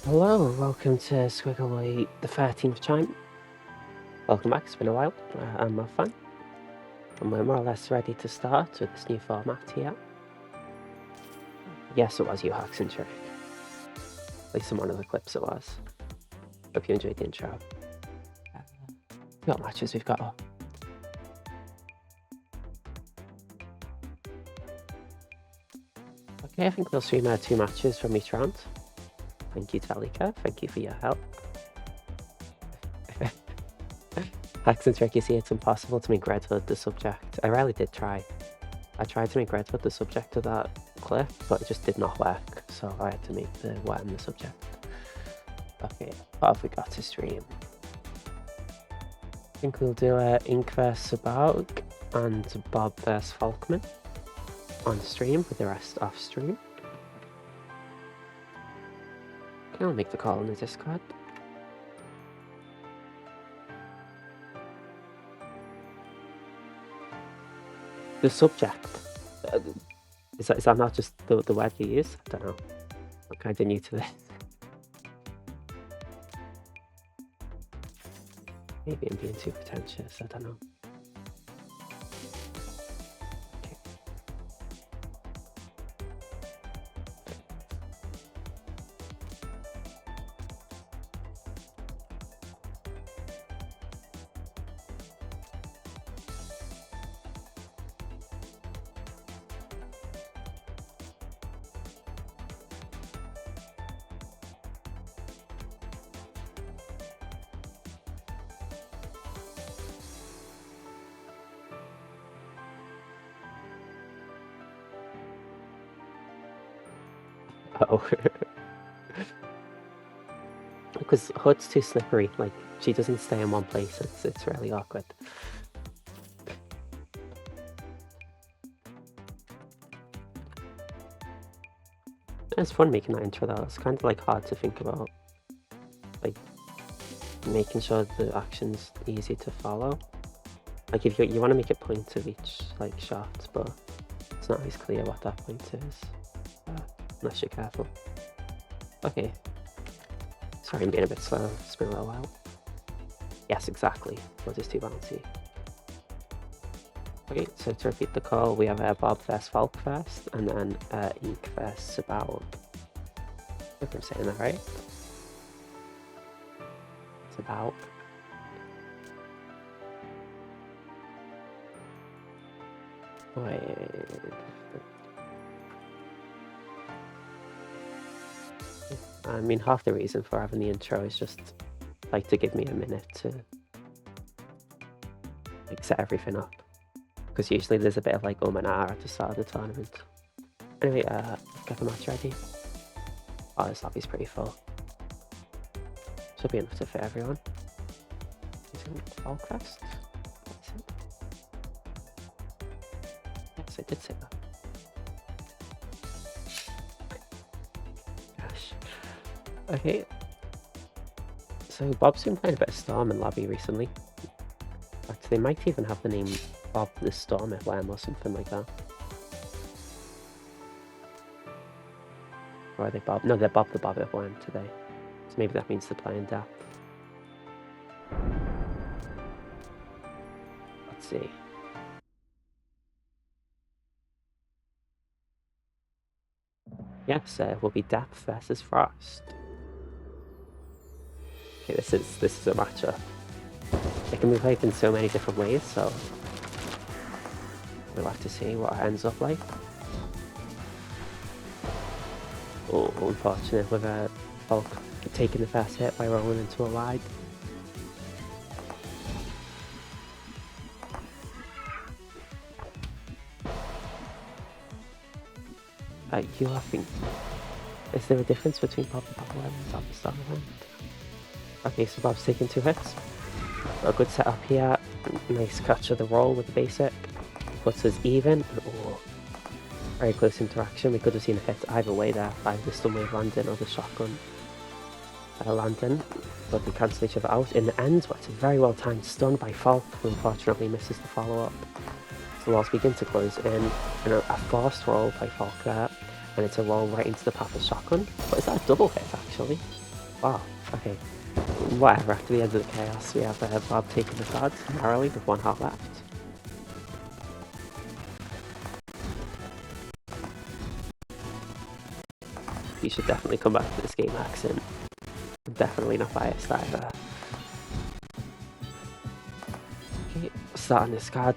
Hello, welcome to Squiggly the 13th Chime. Welcome back, it's been a while. I'm mothfan, and we're more or less ready to start with this new format here. Yes, it was you, AxemJinx. At least in one of the clips it was. Hope you enjoyed the intro. What matches we've got up? Okay, I think we'll stream 2 matches from each round. Thank you, Talika. Thank you for your help. AxemJinx, you see, it's impossible to make Red Hood the subject. I really did try. I tried to make Red Hood the subject of that clip, but it just did not work, so I had to make the worm the subject. Okay, what have we got to stream? I think we'll do Ink vs cibowg and Bob vs falkmann on stream, with the rest off stream. Okay, I'll make the call in the Discord. The subject. Is that not just the word you use? I don't know. I'm kind of new to this. Maybe I'm being too pretentious, I don't know. Okay. Oh. Because Hood's too slippery, like, she doesn't stay in one place, it's really awkward. It's fun making that intro though, it's kind of like hard to think about, like, making sure the action's easy to follow. Like, if you want to make a point of each, like, shot, but it's not always clear what that point is. Unless you're careful. Okay. Sorry, I'm being a bit slow. It's been a little while. Yes, exactly. We'll just too bouncy. Okay, so to repeat the call, we have Bob vs Falk first, and then Ink vs cibowg. I hope I'm saying that right. Cibowg. Wait. I mean, half the reason for having the intro is just, like, to give me a minute to, like, set everything up. Because usually there's a bit of, like, and ah at the start of the tournament. Anyway, get the match ready. Oh, this lobby's pretty full. Should be enough to fit everyone. Is it Falkfest? Yes, I did say that. Okay, so Bob's been playing a bit of Storm in lobby recently. In fact, they might even have the name Bob the Stormworm or something like that. Or are they Bob? No, they're BobTheBobbitWorm today. So maybe that means they're playing depth. Let's see. Yes, will be depth versus frost. Okay, this is a matchup. It can be played in so many different ways, so we'll have to see what it ends up like. Oh, unfortunate with Falk taking the first hit by rolling into a wide. You laughing? Is there a difference between BobTheBobbitWorm and Bob the Stormworm? Okay, so Bob's taking 2 hits. Got a good setup here. Nice catch of the roll with the basic. Puts us even. Oh, very close interaction. We could have seen a hit either way there by the stun wave landing or the shotgun landing. But they cancel each other out. In the end, but it's a very well timed stun by Falk, who unfortunately misses the follow up. So the walls begin to close in, and a forced roll by Falk there. And it's a roll right into the path of shotgun. But is that a double hit actually? wow, okay. Whatever, after the end of the chaos, we have Bob taking the cards narrowly with 1 heart left. You should definitely come back to this game, Axem. I'm definitely not biased either. Okay, starting this card,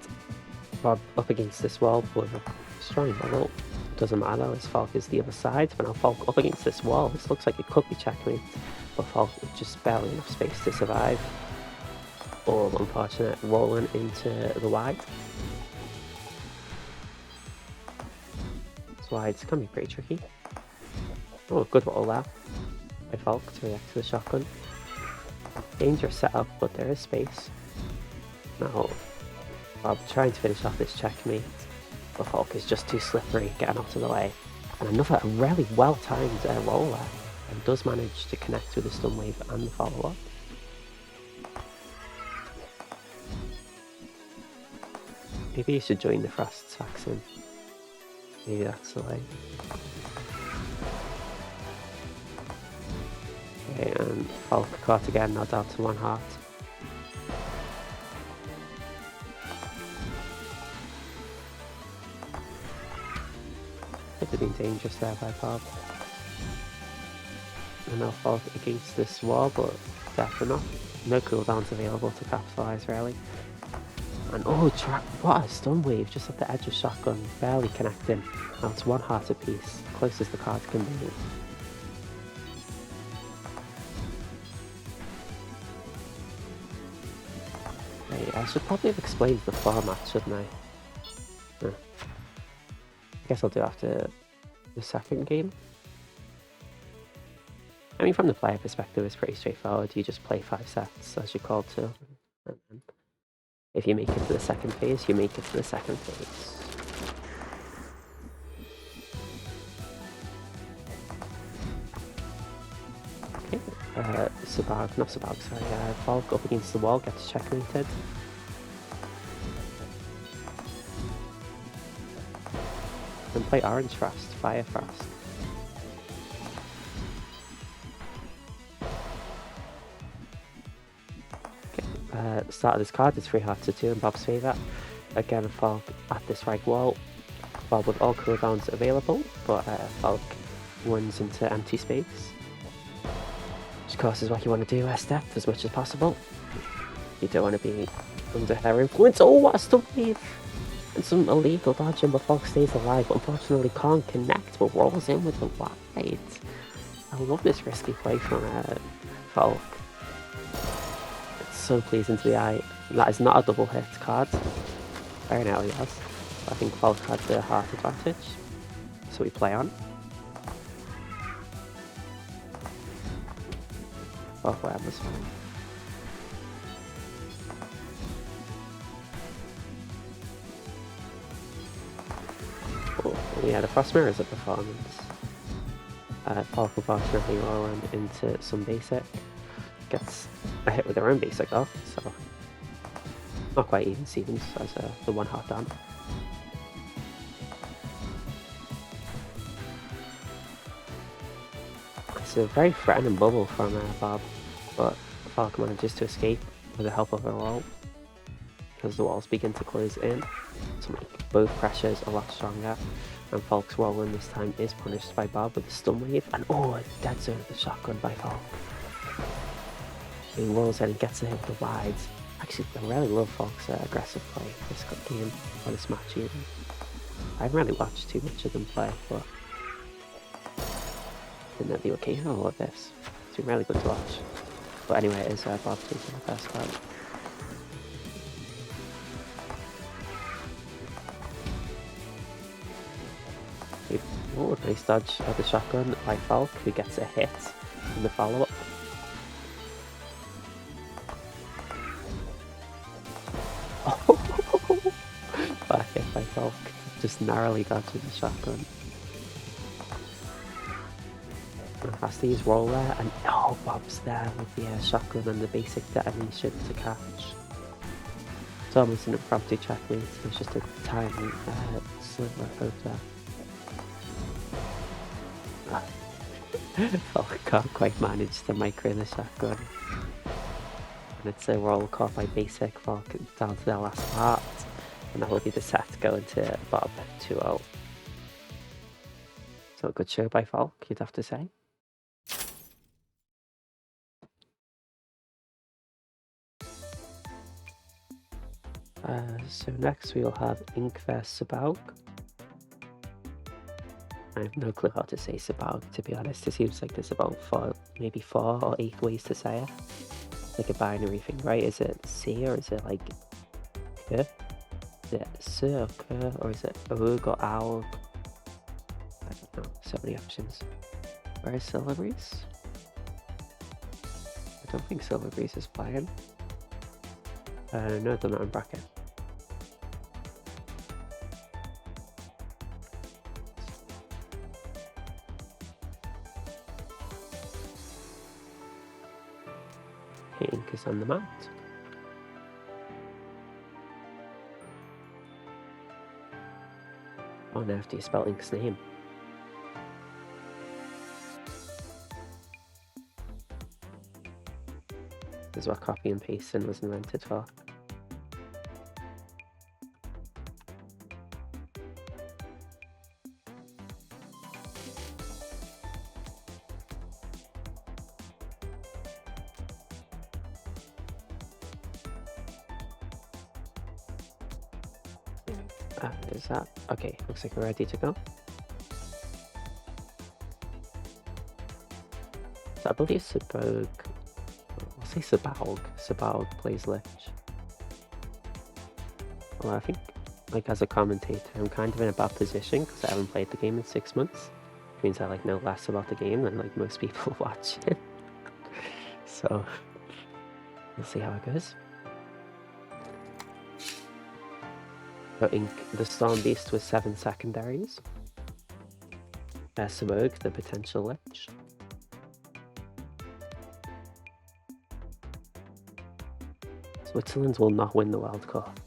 Bob up against this wall with a strong bubble. Doesn't matter though, his Falk is the other side. But now Falk up against this wall, this looks like it could be checkmate, but Falk with just barely enough space to survive. All unfortunate, rolling into the wide. This wide's can be pretty tricky. Oh, good roll there by Falk to react to the shotgun. Dangerous setup, but there is space. Now, Bob trying to finish off this checkmate, but Falk is just too slippery, getting out of the way. And another really well-timed roll there, and does manage to connect with the stun wave and the follow-up. Maybe you should join the Frost Saxon. Maybe that's the way. Okay, and Falk caught again, now down to 1 heart. Could have been dangerous there by Bob. And now Falk against this wall, but definitely not. No cooldowns available to capitalise really. And oh, what a stun wave just at the edge of shotgun, barely connecting. Now it's 1 heart apiece, close as the cards can be. I should probably have explained the format, shouldn't I? I guess I'll do after the second game. I mean, from the player perspective, it's pretty straightforward. You just play 5 sets, as you're called to. And then if you make it to the second phase, you make it to the second phase. Okay, cibowg, not cibowg, sorry, Falk up against the wall, gets checkmated. And play Orange Frost, Fire Frost. Okay, start of this card is 3 hearts to 2 in Bob's favour. Again, Falk at this right wall. Bob with all cooldowns available, but Falk runs into empty space. Which of course is what you want to do, step as much as possible. You don't want to be under her influence. Oh, what a stun wave! And some illegal dodging, but Falk stays alive, but unfortunately can't connect, but rolls in with the wide. I love this risky play from Falk. It's so pleasing to the eye. That is not a double hit card. Very nearly was. I think Falk had the heart advantage, so we play on. Falk was fine. Yeah, the Frost Mirror is a performance. Falk unfortunately rolling into some basic. Gets a hit with their own basic though, so not quite even Stevens as the 1 heart down. It's a very threatening bubble from Bob, but Falk manages to escape with the help of a roll, because the walls begin to close in to make both pressures a lot stronger. And Falk's rolling this time is punished by Bob with a stun wave, and oh, a dead zone of the shotgun by Falk. He rolls in and gets a hit with the wides. Actually, I really love Falk's aggressive play this game, or this match even. I haven't really watched too much of them play, but didn't know they were capable of this. It's been really good to watch. But anyway, it is Bob taking the first card. Oh, nice dodge of the shotgun by Falk, who gets a hit in the follow-up. Oh, back hit by Falk, just narrowly dodging the shotgun. And has to use roll there, and oh, Bob's there with the shotgun and the basic detonation to catch. It's almost an impromptu checkmate, it's just a tiny sliver of hope there. Falk can't quite manage to micro the shotgun. And it's a roll call by basic Falk down to the last part. And that will be the set going to Bob 2-0. So a good show by Falk, you'd have to say. So next we will have Ink vs cibowg. I have no clue how to say cibowg, to be honest. It seems like there's about maybe 4 or 8 ways to say it. Like a binary thing, right? Is it C or is it like K? Is it S or K, or is it OG or ALG? I don't know, so many options. Where is Silverbreeze? I don't think Silverbreeze is playing. No, they're not in bracket. Ink is on the mat. Oh, now have to spell Ink's name. This is what copy and pasting was invented for. Is that okay? Looks like we're ready to go. So I believe cibowg, I'll say cibowg. Cibowg plays Lich. Well, I think, like, as a commentator, I'm kind of in a bad position because I haven't played the game in 6 months. Which means I like know less about the game than like most people watching. So we'll see how it goes. So Ink, the Storm Beast with 7 secondaries. cibowg, the potential Lich. Switzerland will not win the World Cup.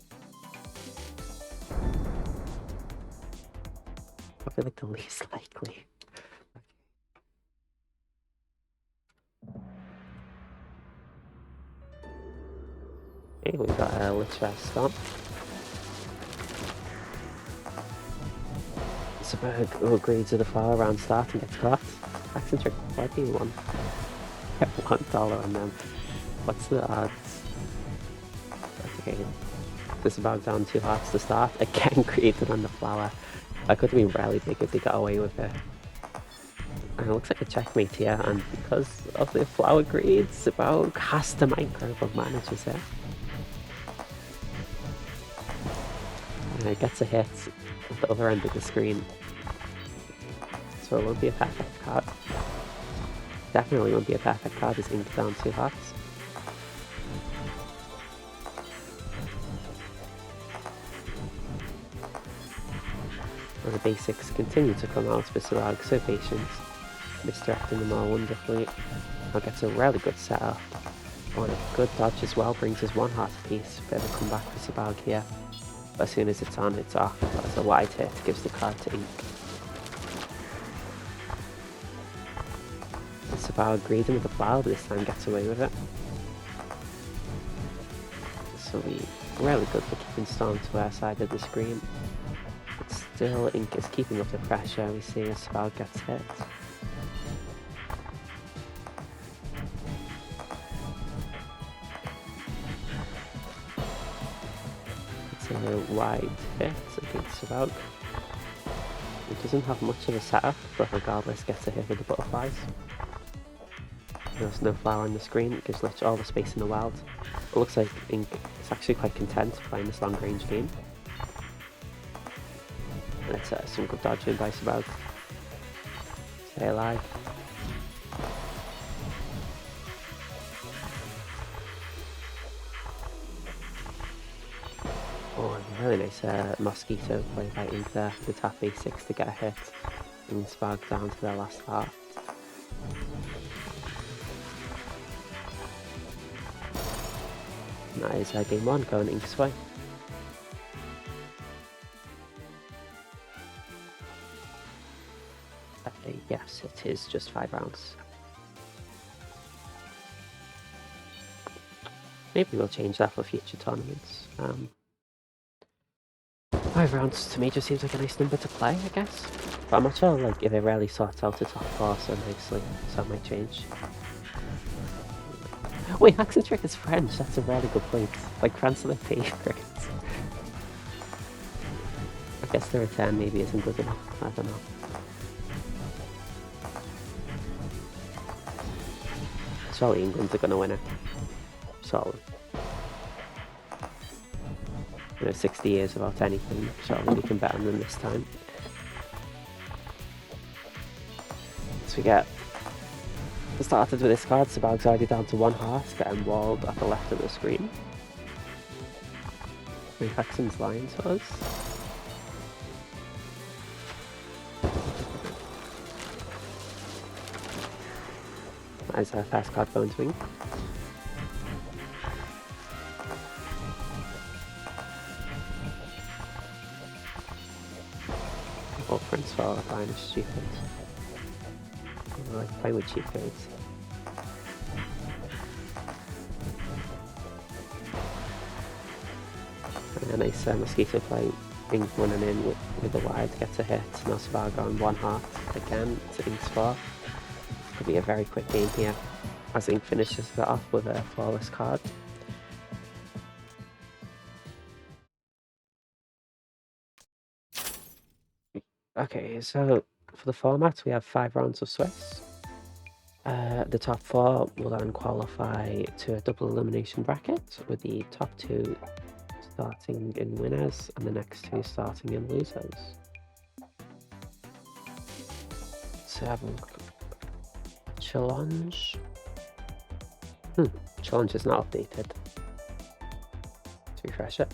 Probably like the least likely. Okay, we've got a Lich vs Storm. cibowg agreed to the far round start and gets caught. AxemJinx, why do you want $1 on them? What's the odds? Okay, the cibowg down 2 hearts to start, again created on the flower. That could have been really big if they got away with it. And it looks like a checkmate here, and because of the flower greed, cibowg has to micro but manages it. And it gets a hit at the other end of the screen. So it won't be a perfect card. Definitely won't be a perfect card as Ink down 2 hearts. And the basics continue to come out for cibowg, so patience, misdirecting them all wonderfully. Now gets a really good setup. Oh, and a good dodge as well, brings us 1 heart apiece. Bit of a comeback for cibowg here. But as soon as it's on, it's off. That's a wide hit, gives the card to Ink. cibowg greeting with the flower, but this time gets away with it. So we really good for keeping Storm to our side of the screen. But still, Ink is keeping up the pressure. We see as cibowg gets hit. It's a wide hit against cibowg. He doesn't have much of a setup, but regardless gets a hit with the butterflies. There's no flower on the screen, it gives Lich all the space in the world. It looks like Ink is actually quite content playing this long range game. And it's some good dodging by cibowg. Stay alive. Oh, really nice mosquito play by Ink there. The tap A6 to get a hit. And cibowg down to their last heart. That is game 1 going Ink's way. Yes, yes, it is just 5 rounds. Maybe we'll change that for future tournaments. 5 rounds to me just seems like a nice number to play, I guess. But I'm not sure like if it really sorts out the top 4 so nicely, so it might change. Wait, AxemJinx is French, that's a really good point. Like, France are their favourites. I guess the return maybe isn't good enough, I don't know. Surely England are going to win it. Surely. 60 years without anything, surely we can bet on them this time. So we get started with this card, cibowg's already down to 1 heart, getting walled at the left of the screen. Axem's lying to us. As our first card Bones Wing. All friends for buying is stupid. I like playing with cheat codes. And a nice mosquito play, being running in with the wide, gets a hit. Now cibowg on 1 heart again to Ink's 4. Could be a very quick game here, as Ink finishes it off with a flawless card. Okay, so for the format we have 5 rounds of Swiss. The top 4 will then qualify to a double elimination bracket, with the top 2 starting in winners and the next 2 starting in losers. So have a look. Challenge. Challenge is not updated. Let's refresh it.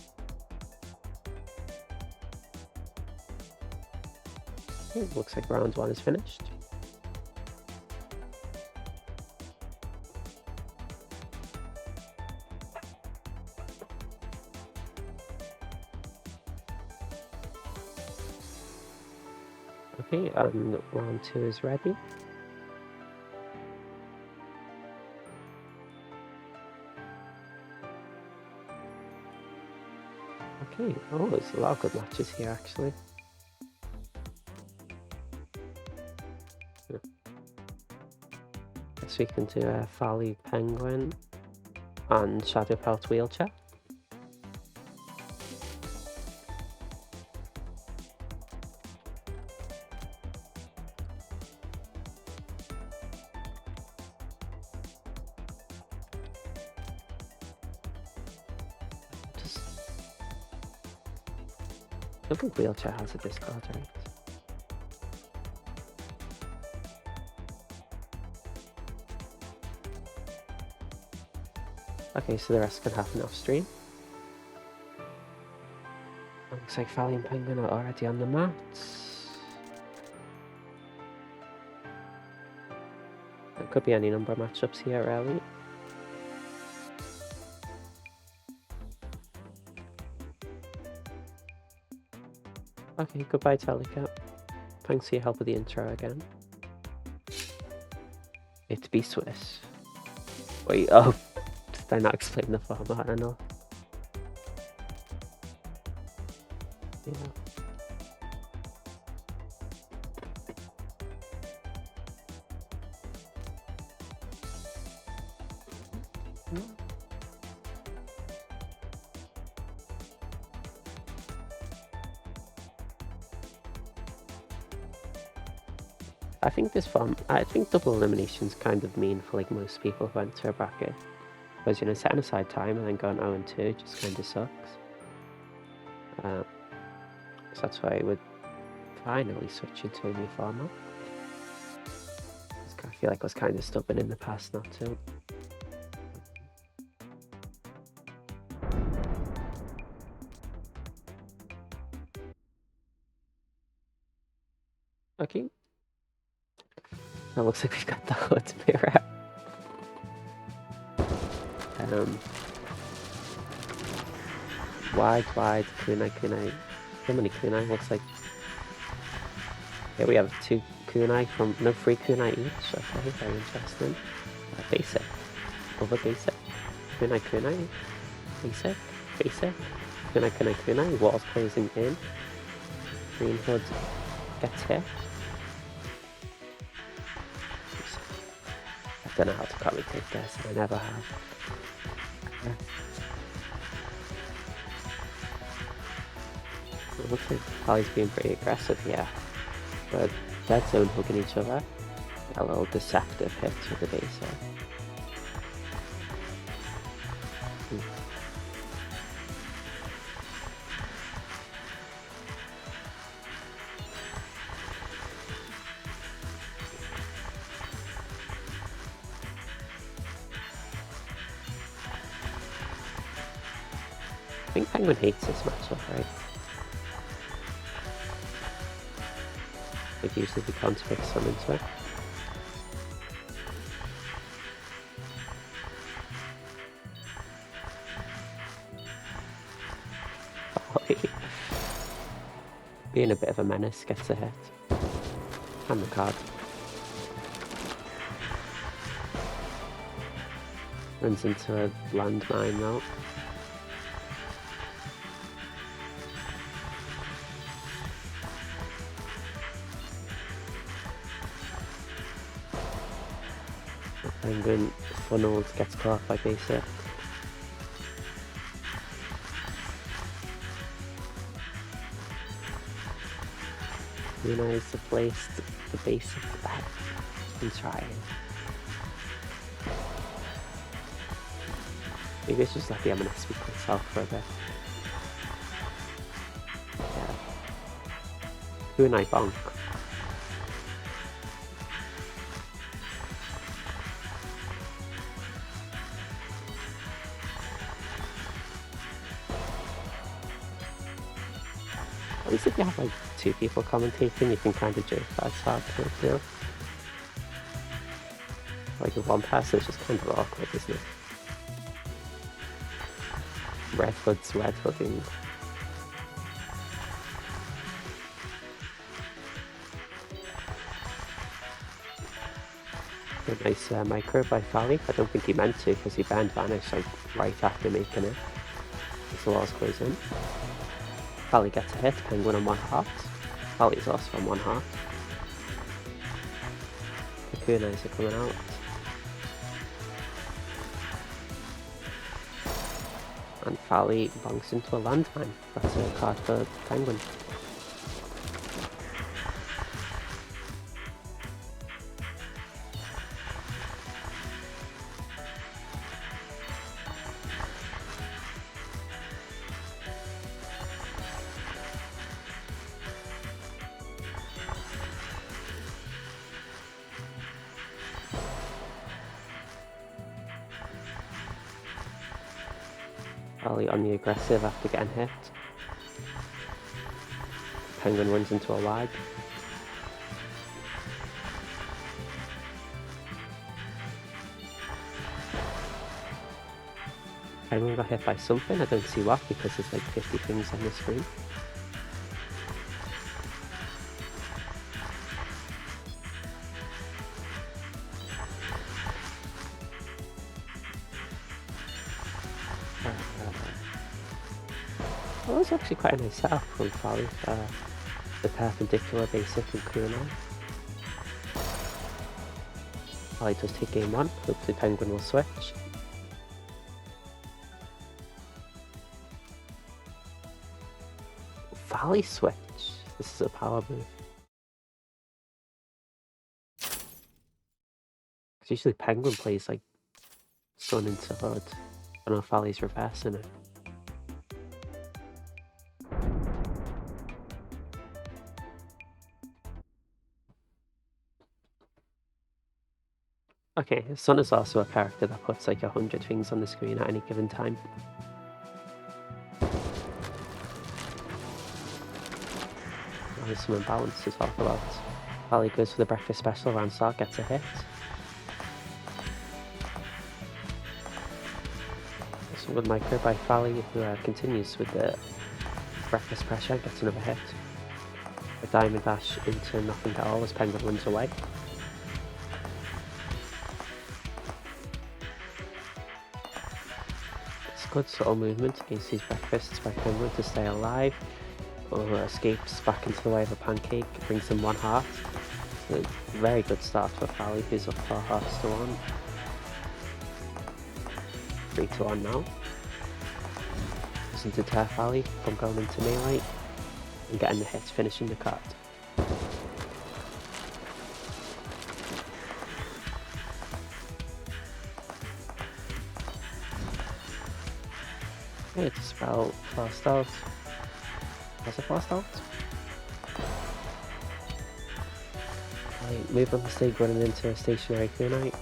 Okay, looks like round 1 is finished. Okay, and round 2 is ready. Okay, oh, there's a lot of good matches here actually. Guess we can do a Fally Penguin and Shadow Pelt Wheelchair. I don't think Wheelchair has a discard, right? Okay, so the rest can happen off stream. Looks like Fally and Penguin are already on the mats. There could be any number of matchups here, really. Okay, goodbye Telecat. Thanks for your help with the intro again. It be Swiss. Wait, oh, did I not explain the format? I don't know. Yeah. I think double elimination's kind of mean for like most people who enter a bracket. Because, you know, setting aside time and then going 0 and 2 just kind of sucks. So that's why I would finally switch into a new format. I feel like I was kind of stubborn in the past not to. Okay. That looks like we've got the hood mirror. Wide, kunai. So many kunai, looks like. Yeah, we have 2 kunai from no 3 kunai each. Okay, very interesting. Basic, over basic, kunai, basic, kunai, kunai, walls closing in. Green Hood gets hit. I don't know how to commentate this, I never have. It looks like Fally's being pretty aggressive here, but dead zone hugging each other. A little deceptive hit with the basic. I think Penguin hates this matchup, right? Like usually we can't fix some into it. Being a bit of a menace gets a hit. And the card. Runs into a landmine though. Penguin funneled, gets caught by basic. Nice to place the basic back and try it. Maybe it's just let the M&S speak for itself for a bit. Yeah. Kunai bonk. At least if you have like 2 people commentating, you can kind of joke that it's hard to do. Like with 1 person, it's just kind of awkward, isn't it? Red Hood's red hooding. A nice micro by Fally. I don't think he meant to because he banned Vanish like right after making it. As the walls close in. Fally gets a hit, Penguin on 1 heart. Fally's also on 1 heart. The kunais are coming out. And Fally bonks into a landmine. That's a card for Penguin. Fally on the aggressive after getting hit. Penguin runs into a lag. Penguin got hit by something, I don't see what because there's like 50 things on the screen. That was actually quite a nice setup from Fally, the perpendicular basic and kunai. Fally does take game 1, hopefully Penguin will switch. Fally switch, this is a power move. Because usually Penguin plays like Sun into Hood, I don't know if Fally's reversing it. Okay, Sun is also a character that puts like 100 things on the screen at any given time. There's some imbalance to talk about. Fally goes for the breakfast special, Ransar gets a hit. Some good micro by Fally, who continues with the breakfast pressure, gets another hit. a diamond dash into nothing at all as Penguin runs away. It's good subtle movement against these breakfasts by Penguin to stay alive, or escapes back into the way of a pancake, brings him 1 heart. A very good start for Fally, who's up 4 hearts to 1. 3 to 1 now. Doesn't deter Fally from going into melee and getting the hit, finishing the card. Okay, dispel fast out. Was it fast out? Right, move on mistake running into a stationary kunite.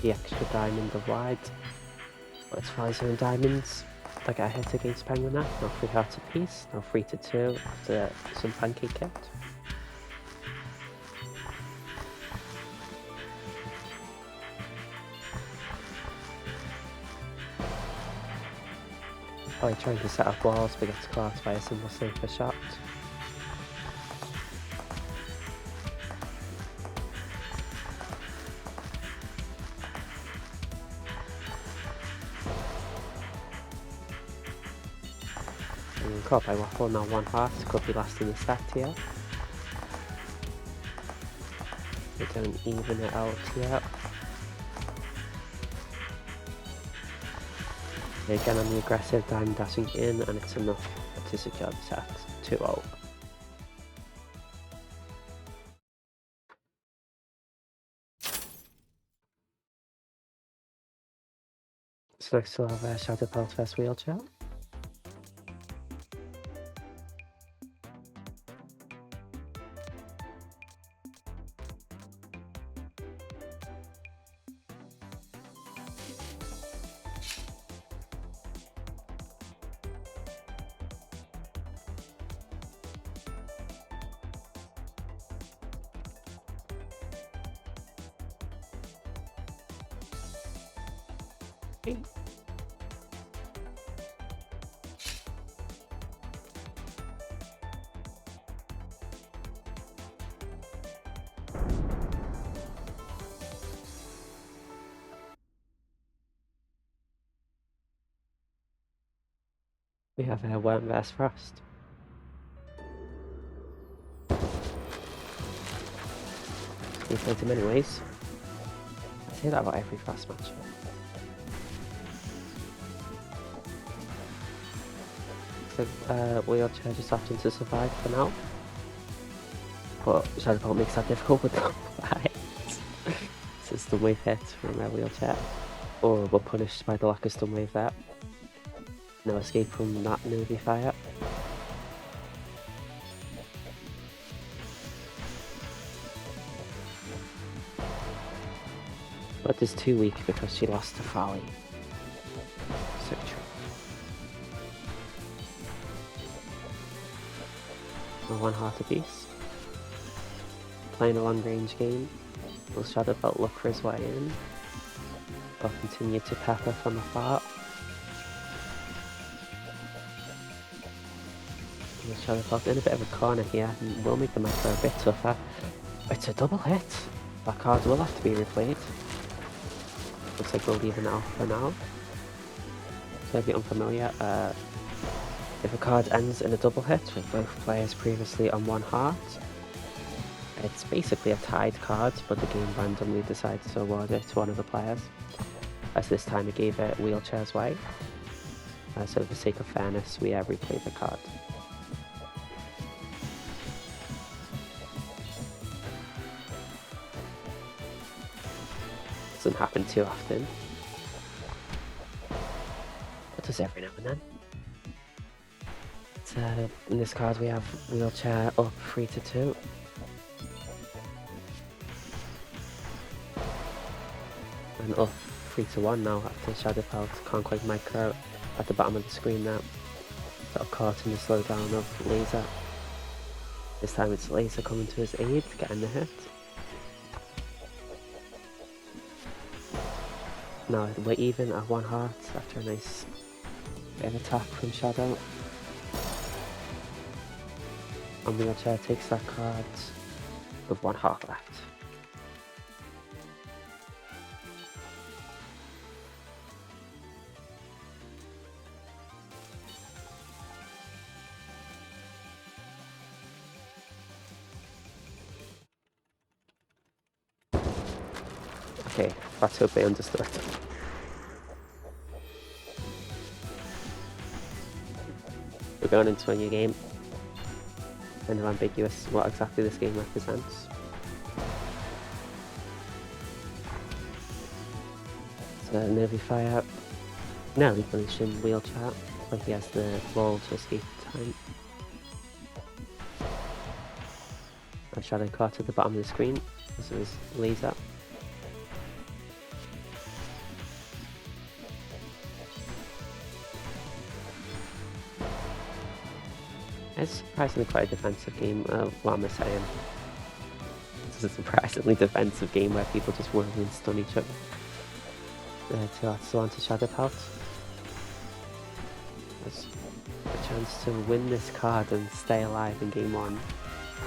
The extra diamond of wide. But it's Fally's own diamonds. I get a hit against Penguin now. Now 3 hearts apiece. Now 3 to 2 after some pancake hit. Fally trying to set up walls but gets caught by a single sniper shot. Caught by Waffle, now 1 heart, could be lasting the set here. They don't even it out yet. Again on the aggressive, diamond dashing in, and it's enough to secure the set. 2-0. So next we'll have Shadow Pelt vs Wheelchair. We have Worm vs Frost. We played him anyways. I say that about every Frost match. So Wheelchair just opting to survive for now. But Shadow Pelt makes that difficult with the fights. It's a stun wave hit from Wheelchair. Or we're punished by the lack of stun wave there. No escape from that newbie fire. But is too weak because she lost to Fally. So true. A 1 heart apiece. Playing a long range game. Will Shadow Pelt look for his way in? Or continue to pepper from afar? Shadow Pelt in a bit of a corner here and will make the micro a bit tougher. It's a double hit. That card will have to be replayed. Looks like we'll leave it out for now. So a bit unfamiliar. If a card ends in a double hit with both players previously on 1 heart, it's basically a tied card, but the game randomly decides to award it to one of the players. As this time it gave it Wheelchair's way. So for the sake of fairness, we replay the card. Doesn't happen too often. It does every now and then. In this card we have Wheelchair up 3 to 2. And up 3 to 1 now after Shadow Pelt can't quite micro at the bottom of the screen now. Sort of caught in the slowdown of Laser. This time it's Laser coming to his aid, getting the hit. Now we're even at 1 heart after a nice bit of attack from Shadow. And Wheelchair takes that card with 1 heart left. Okay, let's hope they understood. We're going into a new game. Kind of ambiguous what exactly this game represents. It's a nervy fire, nearly finishing Wheelchair, but he has the wall to escape time. A shadow card at the bottom of the screen. This is laser. It's surprisingly quite a defensive game. What am I saying? This is a surprisingly defensive game where people just worry and stun each other. To also onto Shadow Pelt. There's a chance to win this card and stay alive in game 1.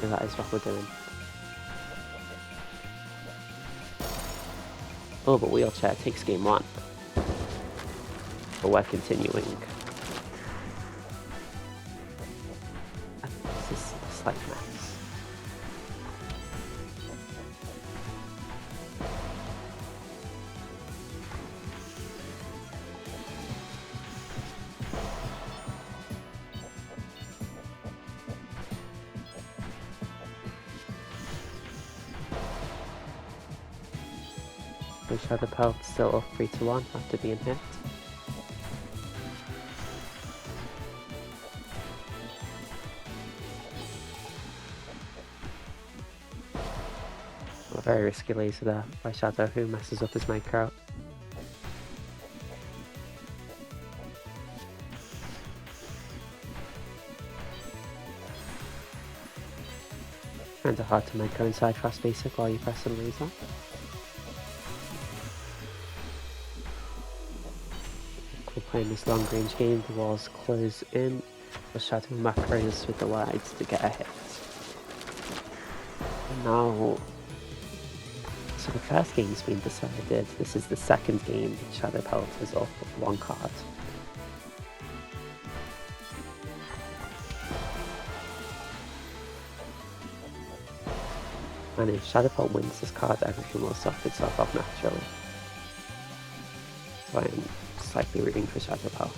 So that is what we're doing. Oh, but Wheelchair takes game 1. But we're continuing. This is a slight mess. Shadow Pelt still up 3-1 after being hit. A very risky laser there by Shadow, who messes up his micro. Kinda hard to micro inside fast basic while you press a laser. We're playing this long range game, the walls close in, the Shadow macros with the wides to get a hit. And now, so the first game's been decided, this is the second game, Shadow Pelt is up with 1 card. And if Shadow Pelt wins this card, everything will sort itself off naturally. So I'm slightly rooting for Shadow Pelt.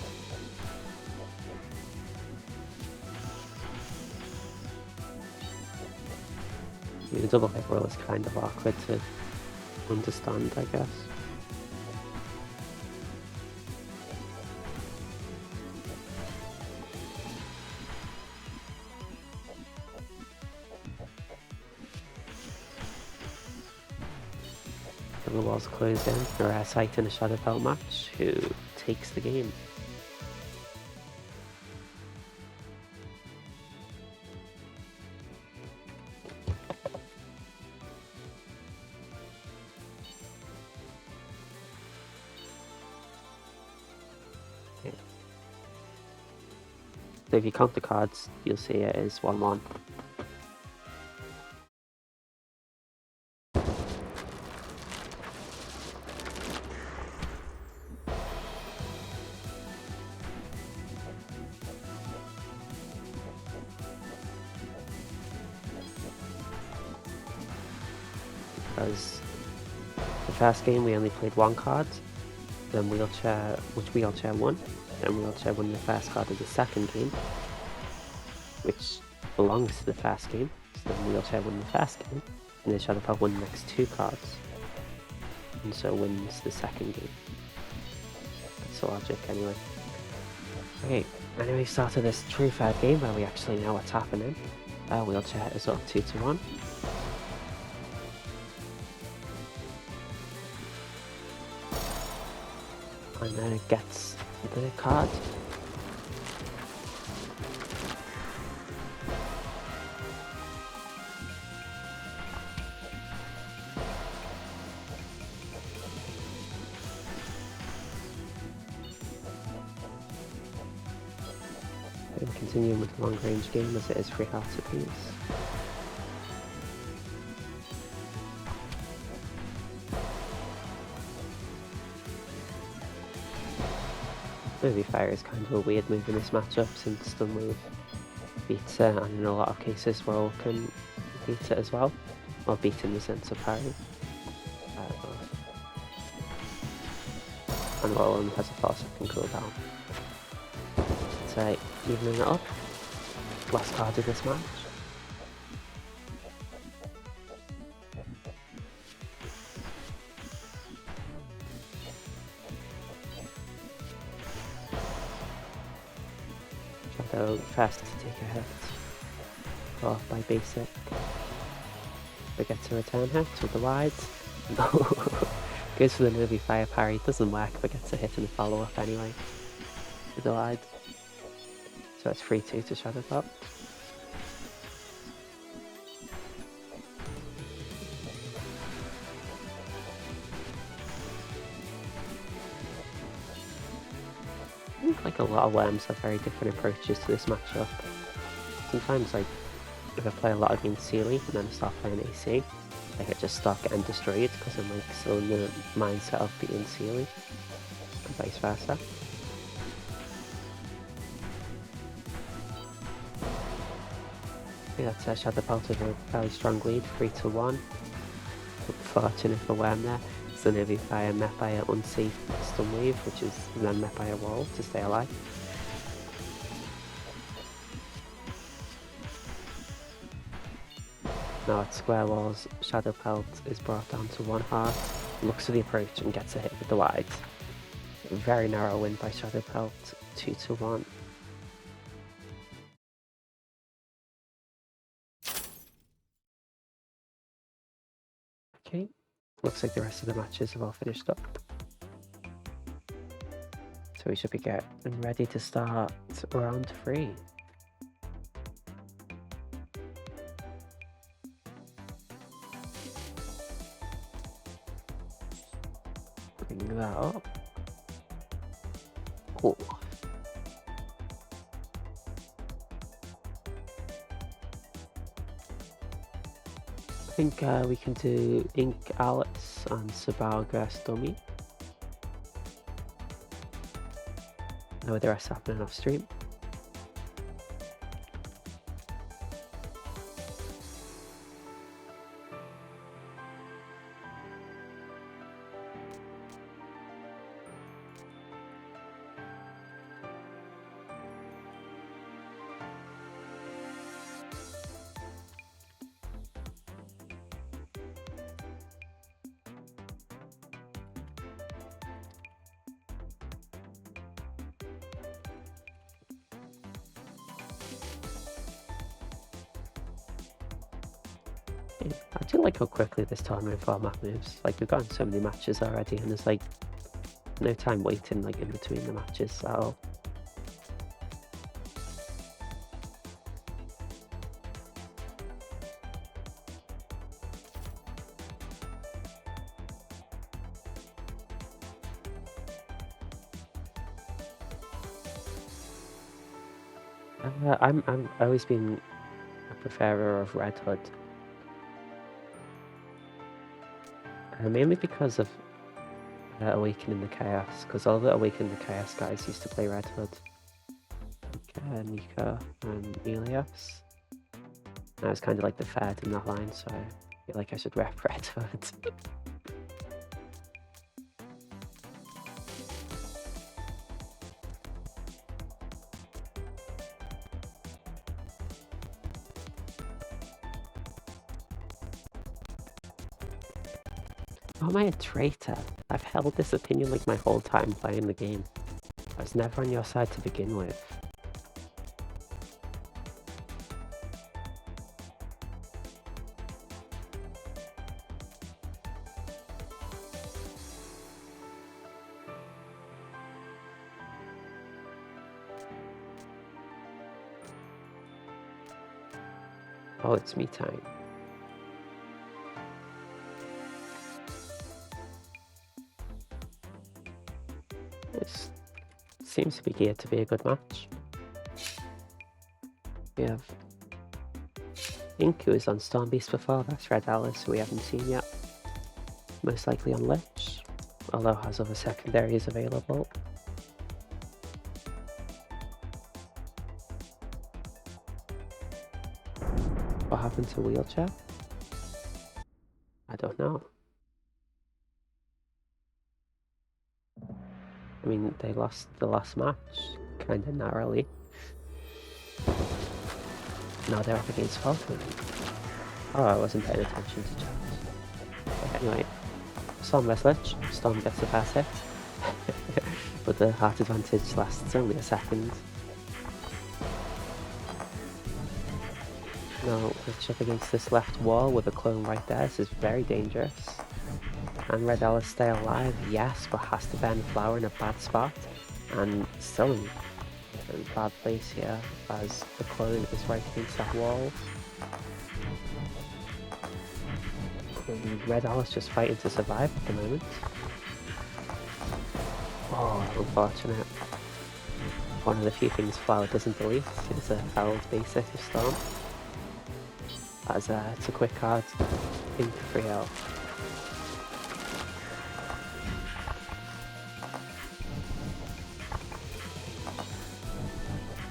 I mean, a double hit roll is kind of awkward to understand, I guess. The walls close in, a rare sight in a Shadow Pelt match, who takes the game. Okay. So if you count the cards, you'll see it is 1-1. Because the first game we only played 1 card, then Wheelchair won, and Wheelchair won the first card of the second game, which belongs to the first game, so then Wheelchair won the first game, and then Shadow Pelt won the next 2 cards, and so wins the second game. That's the logic anyway. Okay, and then we started this true fair game where we actually know what's happening. Wheelchair is up 2-1. And then it gets the card. And continuing with the long range game as it is 3 hearts apiece. Movie Fire is kind of a weird move in this matchup since Stun Wave beats it, and in a lot of cases Roll can beat it as well. Or beat in the sense of parry. And Roll only has a 4-second cooldown. So, evening it up. Last card of this match. Shadow fast to take a hit. Go off by basic. Forget to return hit with the wides. No. Goes for the Movie Fire parry. Doesn't work, but gets a hit in the follow up anyway. With the wide. So it's 3-2 to Shadow Top. I think like a lot of worms have very different approaches to this matchup. Sometimes like if I play a lot against Sealy and then I start playing AC, I get just start getting destroyed because I'm like still in the mindset of beating Sealy and vice versa. Yeah, that's Shadow Pelt with a fairly strong lead, 3-1. Unfortunate for Worm there. It's the Movie Fire met by an unsafe Stun Wave, which is then met by a wall to stay alive. Now at square walls, Shadow Pelt is brought down to 1 heart, looks for the approach and gets a hit with the wide. Very narrow win by Shadow Pelt, 2-1. Okay, looks like the rest of the matches have all finished up. So we should be getting ready to start round 3. Bring that up. Cool. I think we can do RedAlice and cibowg vs Dummy. Know the rest happening off stream. I do like how quickly this tournament format moves. Like we've gotten so many matches already and there's like no time waiting like in between the matches, so I'm always been a preferer of Red Hood. Mainly because of Awakening the Chaos, because all the Awakening the Chaos guys used to play Red Hood. Like Nika and Elias. I was kind of like the third in that line, so I feel like I should rep Red Hood. Oh, am I a traitor? I've held this opinion like my whole time playing the game. I was never on your side to begin with. Oh, it's me time. This seems to be geared to be a good match. we have Ink, who is on Storm Beast before. That's RedAlice, who we haven't seen yet. Most likely on Lich, although has other secondaries available. What happened to Wheelchair? I don't know. I mean, they lost the last match, kinda narrowly. Now they're up against falkmann. Oh, I wasn't paying attention to chat. Okay, anyway, Storm vs Lich. Storm gets the first hit. But the heart advantage lasts only a second. Now, Lich up against this left wall with a clone right there. This is very dangerous. And RedAlice stay alive, yes, but has to ban Flower in a bad spot. And still in a bad place here, as the clone is right against that wall. And RedAlice just fighting to survive at the moment. Oh, unfortunate. One of the few things Flower doesn't delete is a held basic of Storm. As it's a quick card, Ink 3-0.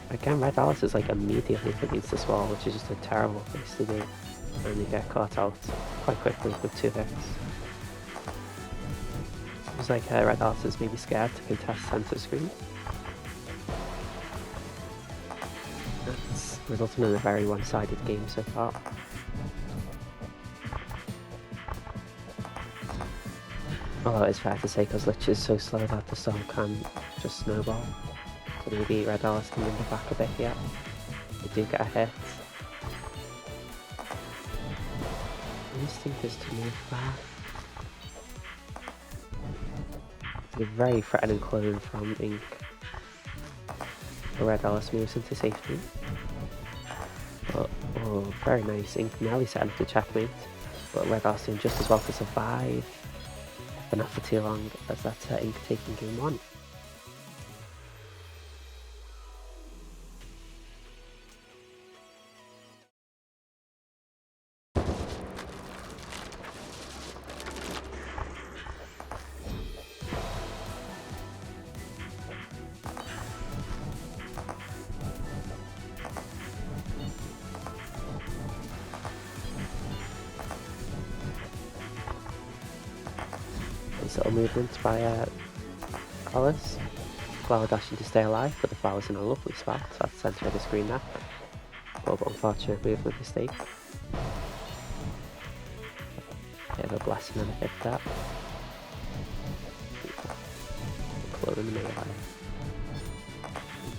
Again, RedAlice is like immediately up against this wall, which is just a terrible place to be. And you get caught out quite quickly with 2 hits. It's like RedAlice is maybe scared to contest center screen. It's resulting in a very one-sided game so far. Although it's fair to say, because Lich is so slow that the Storm can just snowball. So maybe RedAlice can win the back a bit here. They do get a hit. Instinct is to move back. It's a very threatening clone from Ink. The RedAlice moves into safety. But, oh, very nice. Ink nearly set up to checkmate. But RedAlice doing just as well to survive. But not for too long, as that's Ink taking game 1. Little movement by Alice. Flower dashing to stay alive, but the Flower's in a lovely spot at the centre of the screen now. But unfortunate movement mistake. Bit of a blessing and a hit there. Clone melee.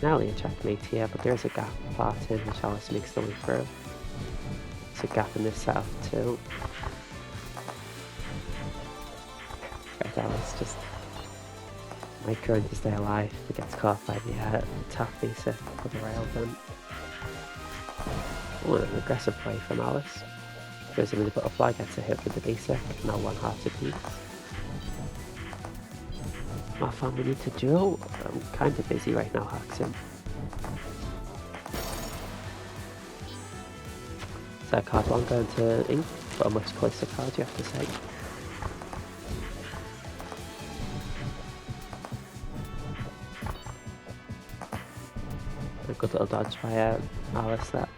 Nearly a checkmate here, but there is a gap part in which Alice makes the way through. There's a gap in this setup too. RedAlice just microing to stay alive, but gets caught by the tap basic for the railgun. Oh, an aggressive play from Alice. Goes in with the butterfly, gets a hit with the basic, now 1 heart apiece. Mothfan, we need to duel. I'm kind of busy right now, Axem. So card 1 going to Ink, but a much closer card, you have to say. A good little dodge by Alice there,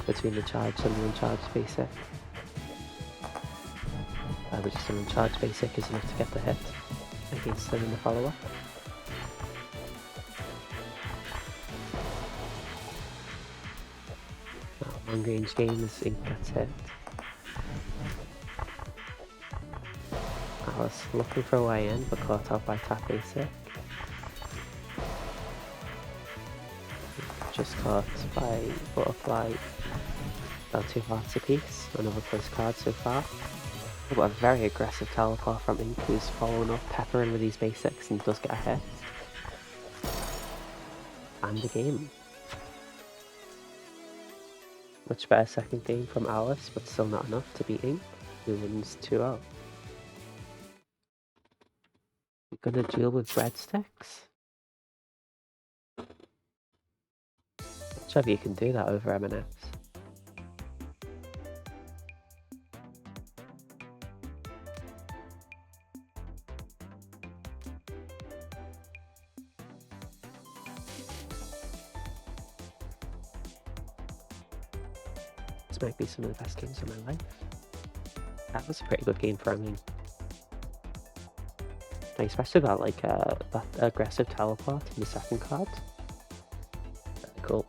between the charge and the uncharged basic. But just an uncharged basic is enough to get the hit against them in the follow-up. Long range game as Ink gets hit. Alice looking for a way in, but caught out by tap basic. Just caught by butterfly. About 2 hearts apiece. Another close card so far. But a very aggressive teleport from Ink, who's following up, peppering with these basics, and does get a hit. And the game. Much better second game from Alice, but still not enough to beat Ink, who wins 2-0. We're gonna duel with breadsticks. sure if you can do that over M&S. This might be some of the best games of my life. That was a pretty good game for me. I especially got like that aggressive teleport in the second card. Very cool.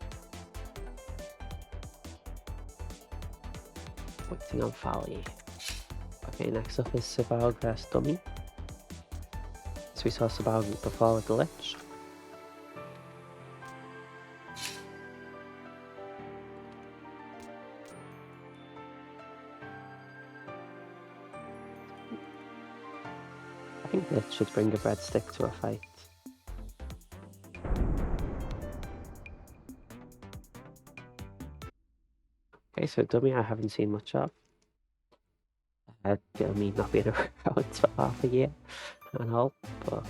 Waiting on Fally. Okay, next up is cibowg vs Dummy. So we saw cibowg before with the Lich. I think Lich should bring a breadstick to a fight. Okay, so Dummy I haven't seen much of. Dummy not being around for half a year and all, but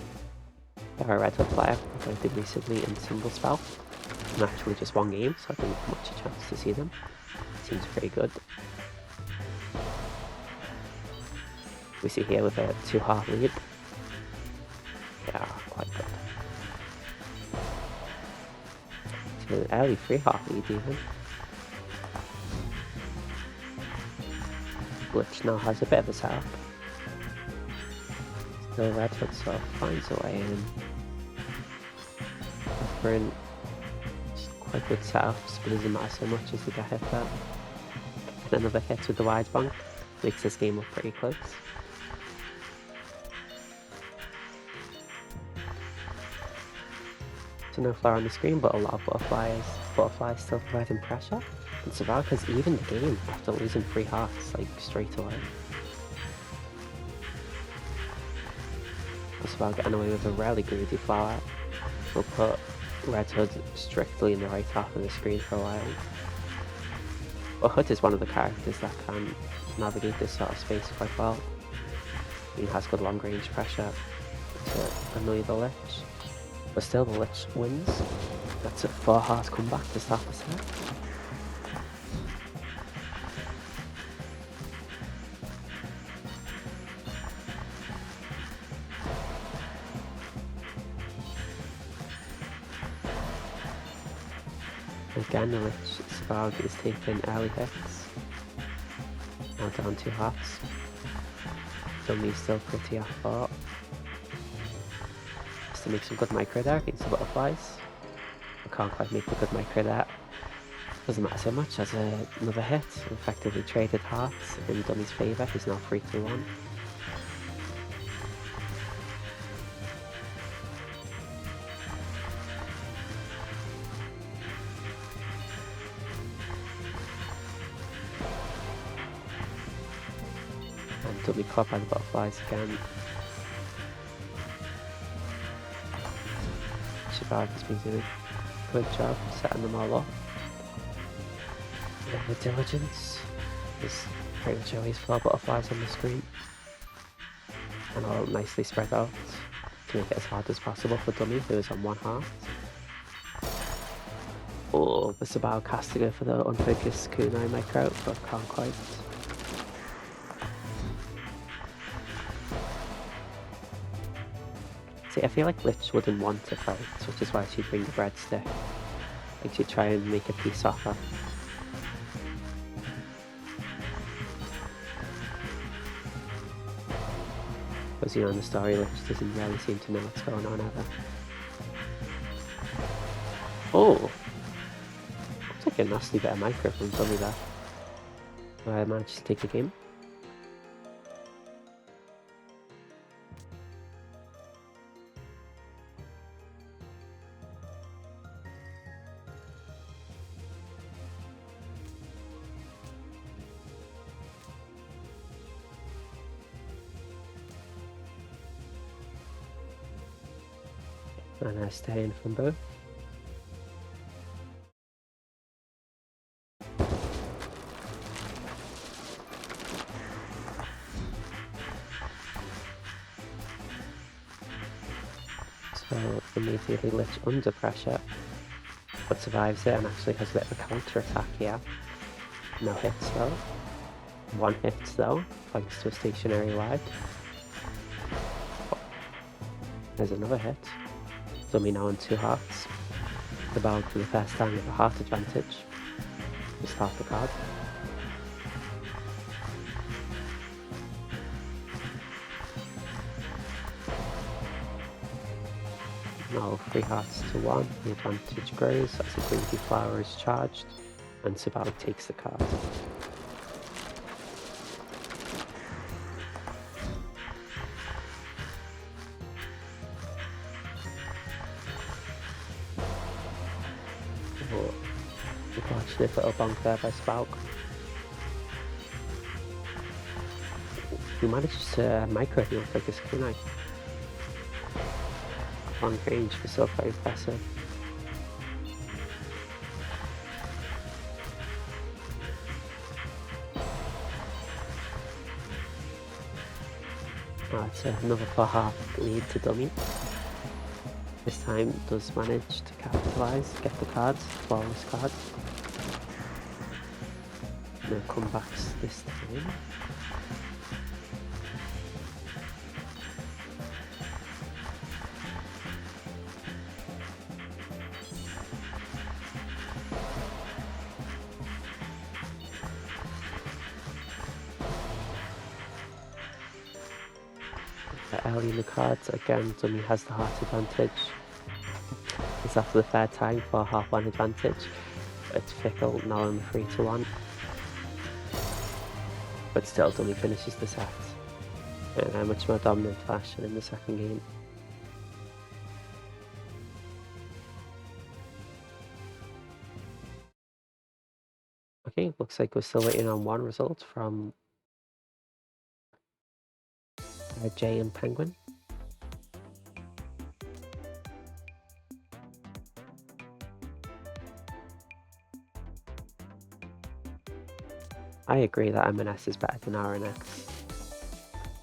they're a Red Hood player I did recently in Single Spell. And actually just one game, so I didn't have much a chance to see them. Seems pretty good. We see here with a 2-heart lead. Yeah, quite good. So an early 3-heart lead even. Lich now has a bit of a setup. The Red Hood sort of finds a way in. Offering quite good setups, but doesn't matter so much as they get hit there. And another hit with the wide bank makes this game look pretty close. So no flower on the screen, but a lot of butterflies. Butterflies still providing pressure. And cibowg has evened the game after losing 3 hearts, like, straight away. cibowg getting away with a really greedy flower. Will put Red Hood strictly in the right half of the screen for a while. But Hood is one of the characters that can navigate this sort of space quite well. He has good long range pressure to annoy the Lich. But still the Lich wins. That's a 4-heart comeback to start the set. Again, the Lich cibowg is taking early hits. Now down 2 hearts. Dummy's still pretty at fault. Has to make some good micro there against the butterflies. I can't quite make the good micro there. Doesn't matter so much as another hit. Effectively traded hearts in Dummy's favour. He's now 3-1. And Dummy caught by the butterflies again. cibowg has been doing a good job setting them all up. And with diligence, there's pretty much always 4 butterflies on the screen. And all nicely spread out to make it as hard as possible for Dummy, who is on 1 heart. Oh, the cibowg has to go for the unfocused kunai micro, but can't quite. See, I feel like Lich wouldn't want to fight, which is why she'd bring the breadstick. Like she'd try and make a peace offer. Because, you know, in the story, Lich doesn't really seem to know what's going on ever. Oh! Looks like a nasty bit of micro from Dummy there. I managed to take the game. And I stay in from both. So immediately Lich under pressure. but survives it and actually has a bit of a counter attack here. No hits though. One hits though, thanks to a stationary wide. Oh, there's another hit. Dummy now on 2 hearts. cibowg for the first time with a heart advantage. Just half the card. Now 3 hearts to 1, the advantage grows as the Greedy Flower is charged, and cibowg takes the card. Oh, unfortunate little bonk there by cibowg. He manages to micro heal with his kunai. Long range was still very impressive. Oh, it's another 4-half lead to dummy. This time does manage to capitalise, get the cards, flawless cards. No comebacks this time. Early in the cards, again dummy has the heart advantage. It's after the 3rd time for 1/2 advantage. It's fickle, now only 3 to 1. But still dummy finishes the set in a much more dominant fashion in the 2nd game. Okay, looks like we're still waiting on one result from Jay and Penguin. I agree that M&S is better than RNS.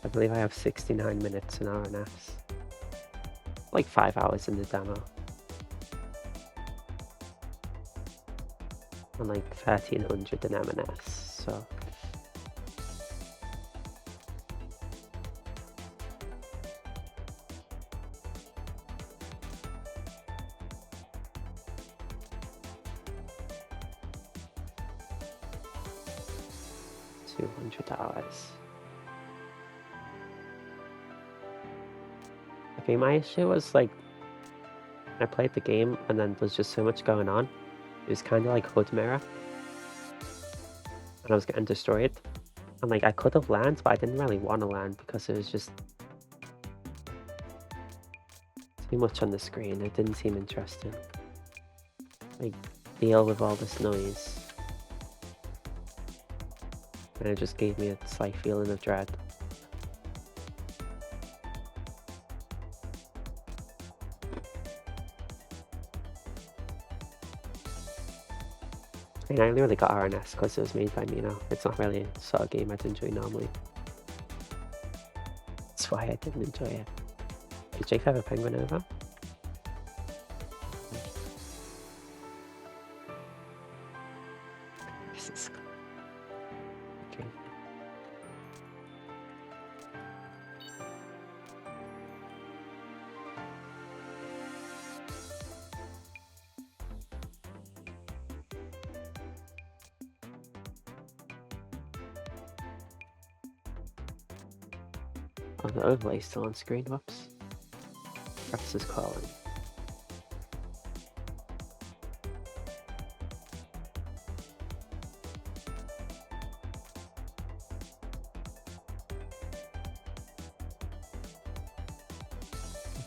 I believe I have 69 minutes in RNS. Like 5 hours in the demo. And like 1300 in M&S, so... $200. Okay, my issue was like, I played the game and then there's just so much going on. It was kind of like HUD mirror. And I was getting destroyed. And like, I could have learned, but I didn't really want to learn because it was just too much on the screen. It didn't seem interesting. Like, deal with all this noise. And it just gave me a slight feeling of dread. I mean, I only really got RNS because it was made by me now. It's not really the sort of game I'd enjoy normally. That's why I didn't enjoy it. Did Jake have a penguin over? Okay. Oh, the overlay's still on screen, whoops. Rex is calling.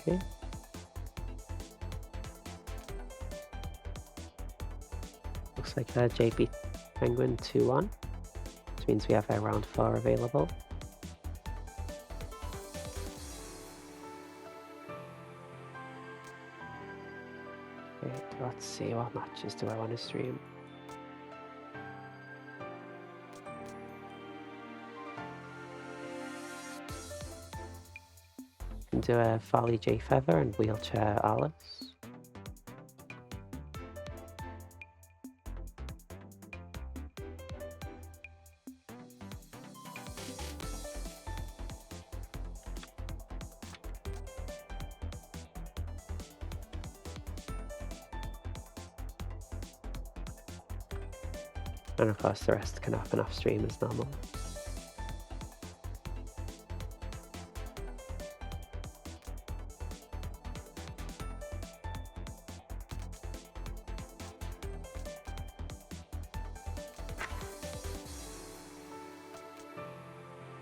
Okay. Looks like JP Penguin 2-1, which means we have a round 4 available. Okay, let's see what matches do I want to stream. Can do a Fally J Feather and Wheelchair Alice. And of course the rest can happen off stream as normal.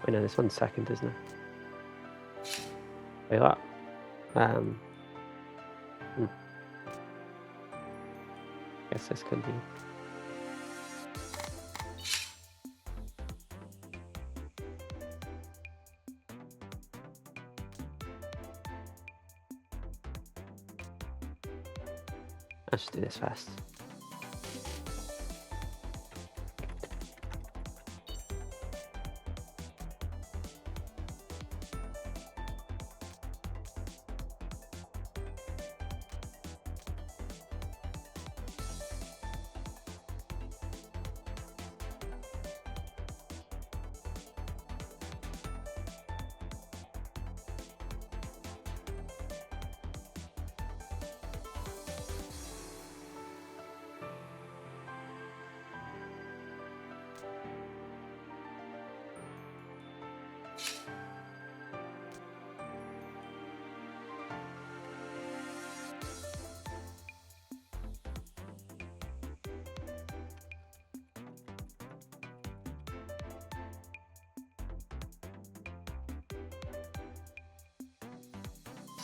I know this one's second, isn't it? Wait, what? Guess this could be. I should do this fast.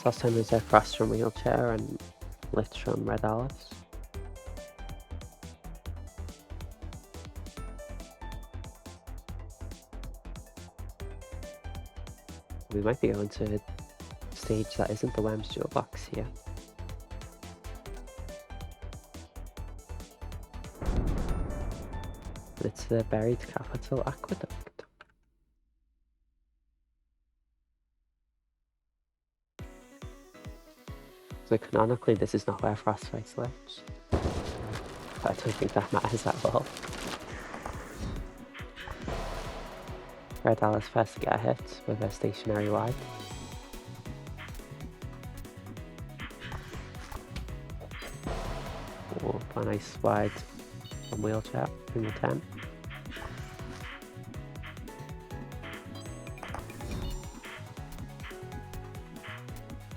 Last time was Frost from Wheelchair and Lich from RedAlice. We might be going to a stage that isn't the Worm's Jewel Box here. But it's the Buried Capital Aqueduct. So canonically this is not where Frost fights Lich, but I don't think that matters at all. RedAlice first to get a hit with a stationary wide. Oh, a nice wide from Wheelchair in the 10.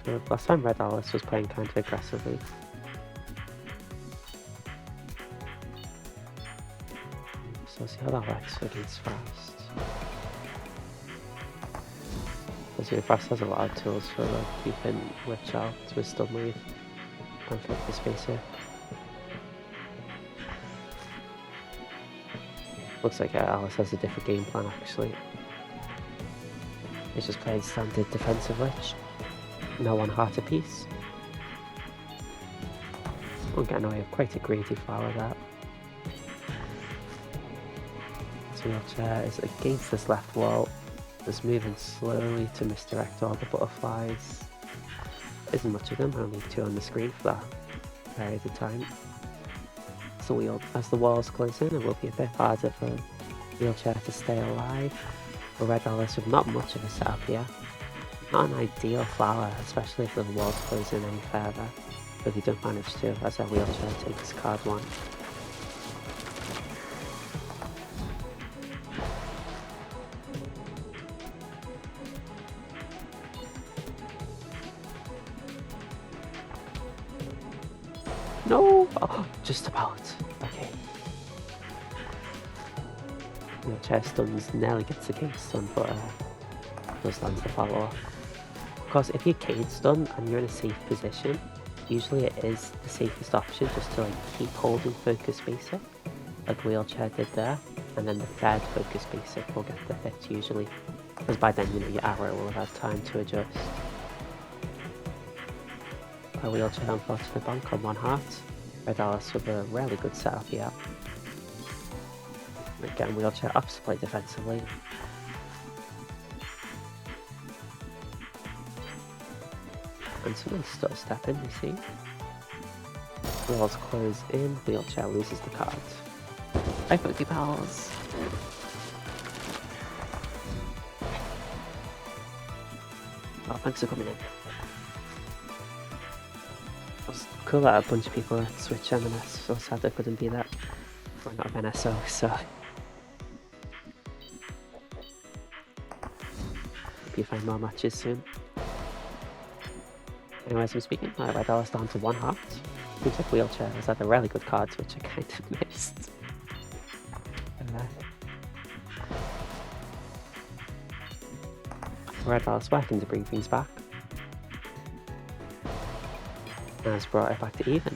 So last time RedAlice was playing kind of aggressively. So see how that works against Frost. Because Frost has a lot of tools for like keeping Lich out with stun lead and flip the space here. Looks like Alice has a different game plan actually. He's just playing standard defensive Lich. No one heart apiece. I'm getting away with quite a greedy flower that. So Wheelchair is against this left wall. Just moving slowly to misdirect all the butterflies. There isn't much of them, only 2 on the screen for that period of time. So as the walls close in, it will be a bit harder for Wheelchair to stay alive. For RedAlice with not much of a setup here. Not an ideal flower, especially if the walls close in any further. But if you don't manage to, as a Wheelchair takes card 1. No! Oh, just about. Okay. Wheelchair stuns, nearly gets the cage stun, but does land the follow up. Of course, if you're cage stun and you're in a safe position, usually it is the safest option just to like keep holding focus basic, like Wheelchair did there, and then the third focus basic will get the hit usually, because by then your arrow will have had time to adjust. A Wheelchair unfortunately bonk on 1 heart. RedAlice with a really good setup here. Again, Wheelchair up to play defensively. And someone's still stepping, you see. Walls close in, Wheelchair loses the card. Bye, Pokepals! Oh, thanks for coming in. It was cool that a bunch of people switch M&S, so sad I couldn't be that. run out of NSO, so hope you find more matches soon. Anyways, I'm speaking. RedAlice down to 1 heart. He took wheelchair. Is that a really good card, which I kind of missed. RedAlice working to bring things back. Has brought it back to even,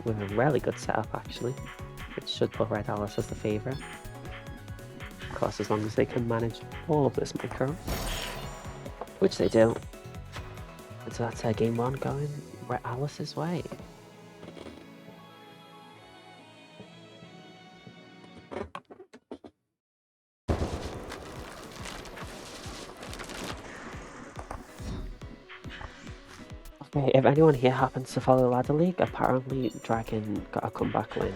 with a really good setup actually, which should put RedAlice as the favourite. Of course, as long as they can manage all of this micro, which they do. And so that's game 1 going RedAlice's way. Okay, if anyone here happens to follow Ladder League, apparently Dragon got a comeback win.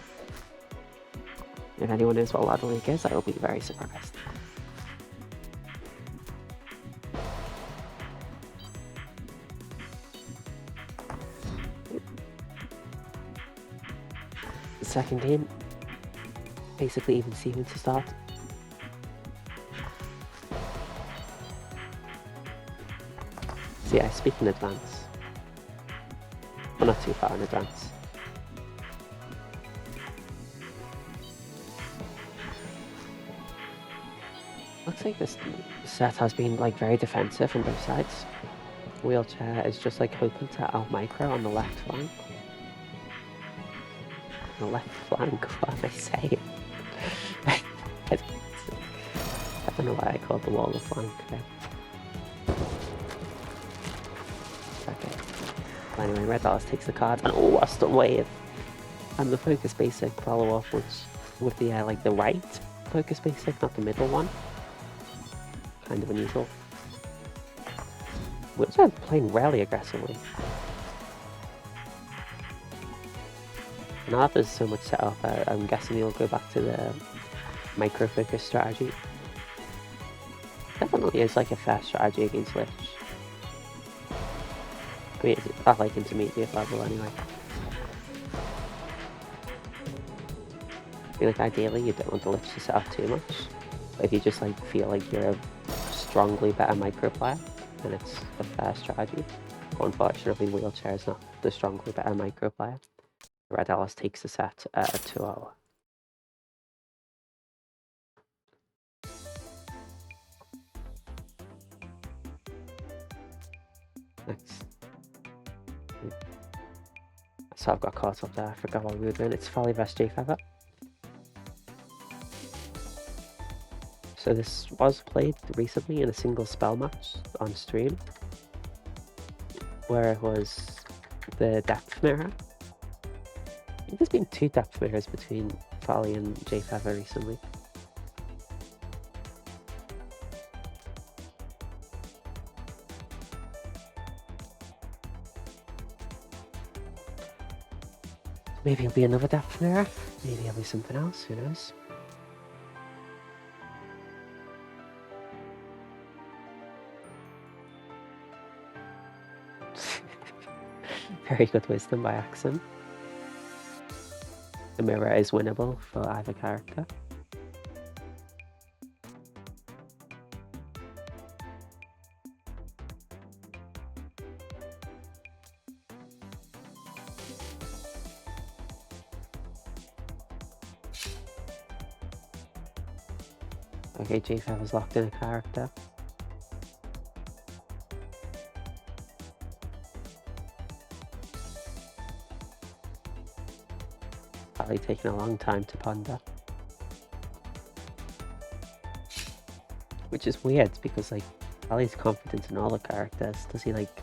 If anyone knows what Ladder League is, I will be very surprised. The second game, basically even Steven to start. So yeah, I speak in advance. Well, not too far in advance. Looks like this set has been like very defensive on both sides. Wheelchair is just like hoping to out micro on the left flank. The left flank, what am I saying? I don't know why I called the wall the flank. Okay. Well, anyway, RedAlice takes the card, and oh, a stun wave! And the focus basic follow up with the like the right focus basic, not the middle one. Kind of unusual. Wheelchair playing really aggressively. Now that there's so much set up, I'm guessing he'll go back to the micro focus strategy. Definitely is like a fair strategy against Lich. I mean, it's at like intermediate level anyway. I feel like ideally you don't want the Lich to set up too much. But if you just like feel like you're a strongly better micro player, then it's a fair strategy. But unfortunately, Wheelchair is not the strongly better micro player. RedAlice takes the set at 2-0. Next. So I've got caught up there, I forgot what we were doing. It's Fally vs J-Feather. So this was played recently in a single spell match on stream, where it was the depth mirror. I think there's been 2 depth mirrors between Fally and J-Feather recently. Maybe it'll be another depth mirror, maybe it'll be something else, who knows. Very good wisdom by Axem. The mirror is winnable for either character. Okay, J-Feather's locked in a character. Probably taking a long time to ponder. Which is weird because like Fally's confident in all the characters. Does he like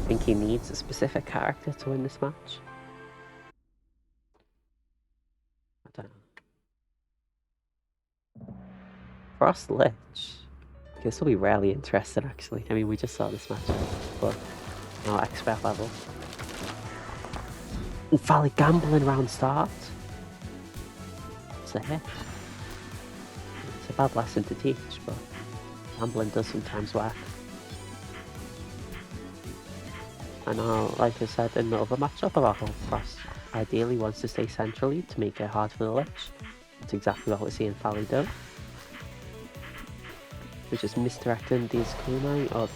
think he needs a specific character to win this match? I don't know. Frost Lich. This will be really interesting actually. I mean, we just saw this match, but no expert level. And Fally gambling round start. It's a hit. It's a bad lesson to teach, but gambling does sometimes work. I know, like I said in the other matchup about how Frost ideally wants to stay centrally to make it hard for the Lich. That's exactly what we're seeing Fally do. Which is misdirecting these kunai, or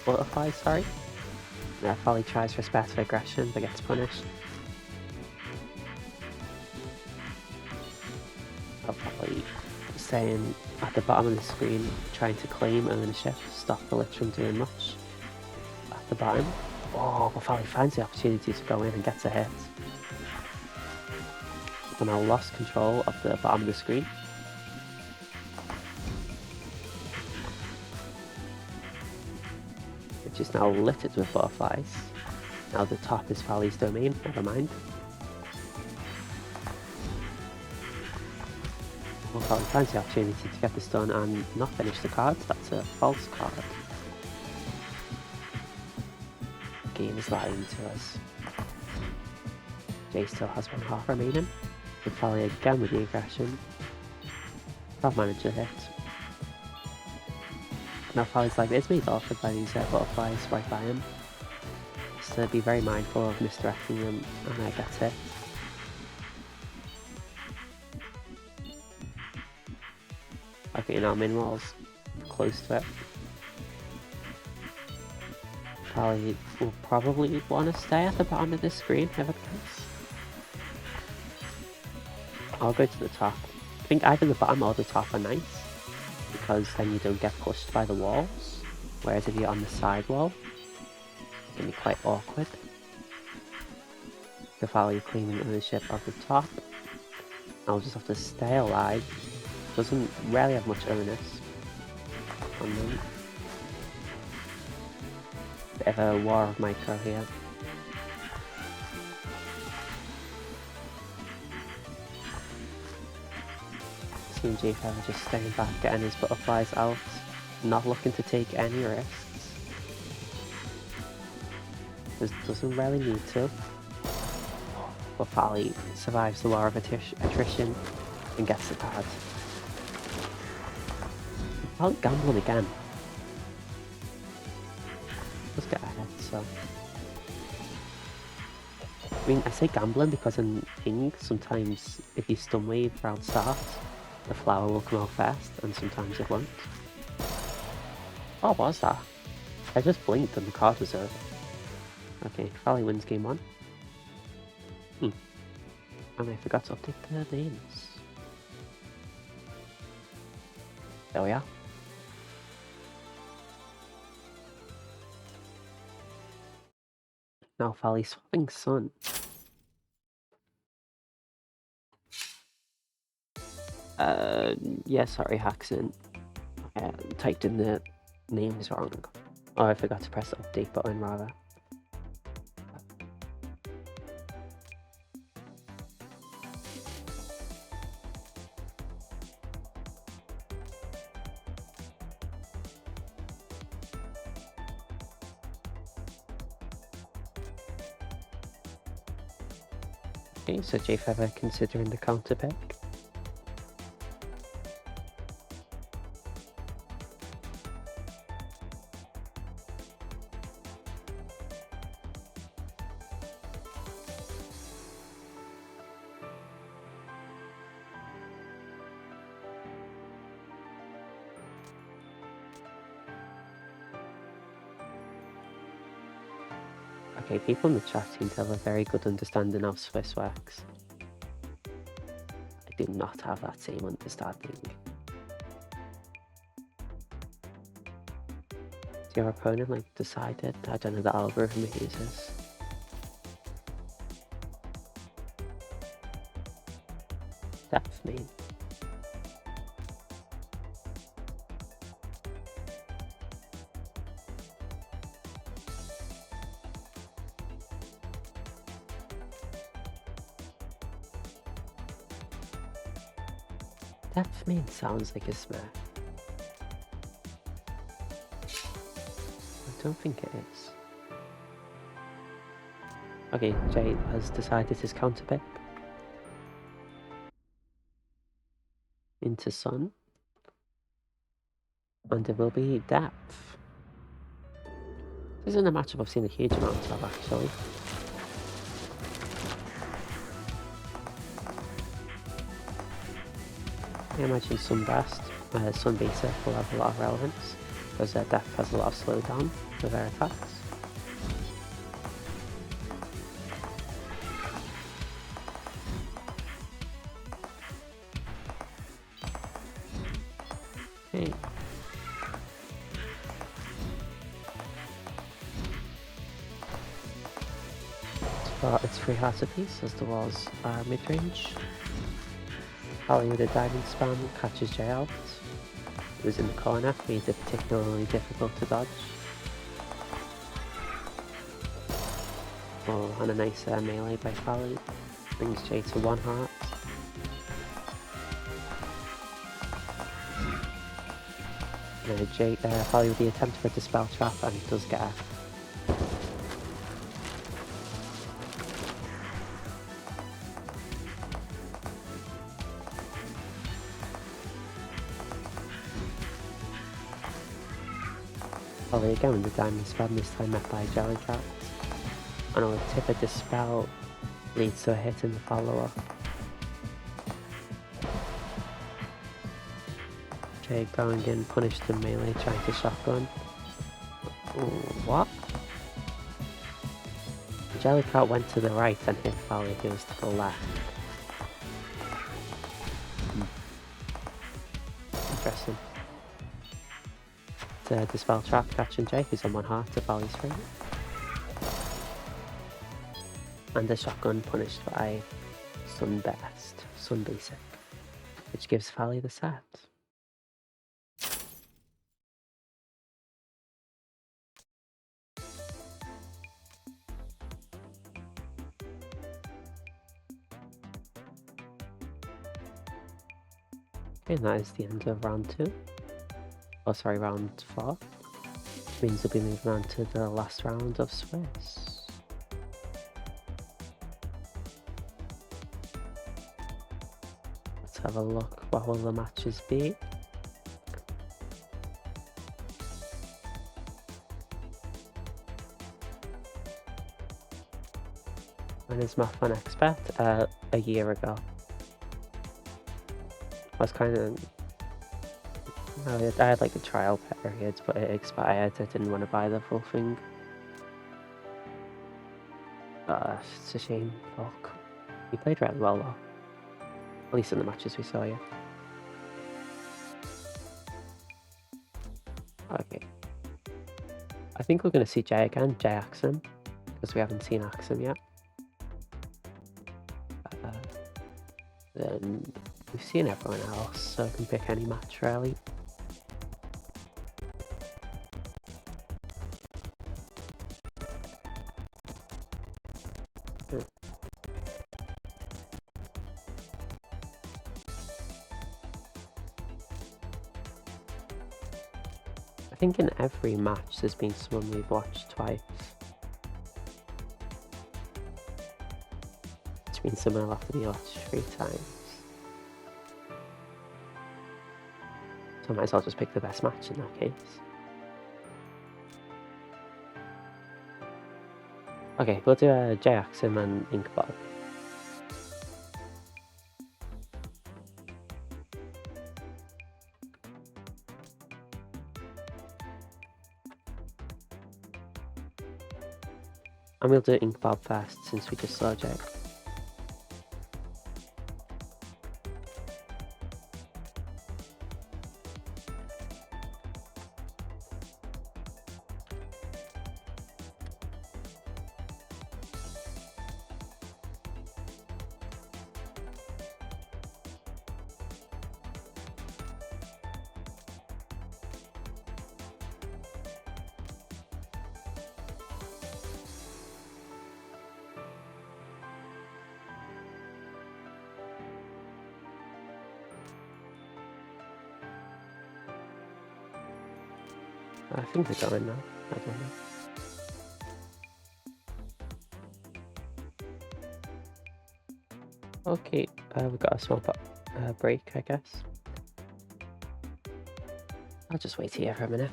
butterflies, sorry. Yeah, Fally tries for passive aggression but gets punished. Fally staying at the bottom of the screen, trying to claim ownership, stop the Lich from doing much. At the bottom. Oh, but Fally finds the opportunity to go in and gets a hit. But now lost control of the bottom of the screen. Which is now littered with butterflies. Now the top is Fally's domain, never mind. Well, Fally finds the opportunity to get this done and not finish the cards. That's a false card. The game is lying to us. Jay still has 1 heart remaining. And Fally again with the aggression. Can't manage a hit. Now Fally's like, it's made awkward by these butterflies right by him. So be very mindful of misdirecting them and I get hit. Okay, now Minwall's close to it. Fally will probably want to stay at the bottom of the screen if it goes. I'll go to the top. I think either the bottom or the top are nice, because then you don't get pushed by the walls, whereas if you're on the side wall, it can be quite awkward. The Fally claiming ownership of the top. I'll just have to stay alive. Doesn't really have much onus on them. Bit of a war of micro here. Team J-Feather just staying back, getting his butterflies out, not looking to take any risks. Just doesn't really need to. But Fally survives the war of attrition and gets the card. I'll gamble again. Let's get ahead, so. I mean, I say gambling because in King, sometimes if you stun wave round start, the flower will come out first, and sometimes it won't. Oh, what was that? I just blinked and the card was over. Okay, Fally wins game 1. And I forgot to update the names. There we are. Now Fally swapping Sun. Yeah, sorry, Haxon. I typed in the names wrong. Oh, I forgot to press the update button rather. Okay, so J-Feather considering the counter pick. Okay, people in the chat seem to have a very good understanding of Swiss works. I do not have that same understanding. Has your opponent like decided? I don't know the algorithm it uses. Depth main. Depth main sounds like a smack. I don't think it is. Okay, Jay has decided his counter pick. Into Sun. And it will be depth. This isn't a matchup I've seen a huge amount of, actually. I imagine Sunburst, Sun Basic will have a lot of relevance, because their deck has a lot of slowdown with their attacks. Okay. But it's 3 hearts apiece as there was mid-range. Fally with a diving spam catches Jay out. It was in the corner, made it particularly difficult to dodge. Oh, and a nice melee by Fally brings Jay to 1 heart. Fally with the attempt for a Dispel Trap, and he does get a Fally again with the diamond spam, this time met by Jellycat. And a tip of Dispel leads to a hit in the follow-up. Jay going in, punished the melee, trying to shotgun. Ooh, what? Jellycat went to the right and hit Fally, he was to the left. Interesting. Dispel Trap catching Jay, who's on 1 heart to Fally's 3. And the shotgun punished by Sun Basic, which gives Fally the set. Okay, and that is the end of round 2. Oh, sorry, round 4. Which means we'll be moving on to the last round of Swiss. Let's have a look. What will the matches be? When is mothfan expert? A year ago. I was kind of... I had like a trial period, but it expired. I didn't want to buy the full thing. It's a shame. Fuck. He played really well though. At least in the matches we saw, yeah. Okay. I think we're going to see Jay again, Jay Axem, because we haven't seen Axem yet. Then we've seen everyone else, so I can pick any match really. I think in every match there's been someone we've watched twice. Which means someone will have to be watched 3 times. So I might as well just pick the best match in that case. Okay, we'll do Jay Axem and Inkbog. And we'll do Inkbog first since we just saw Jay. I think they're going now. I don't know. Okay, we've got a small break, I guess. I'll just wait here for a minute.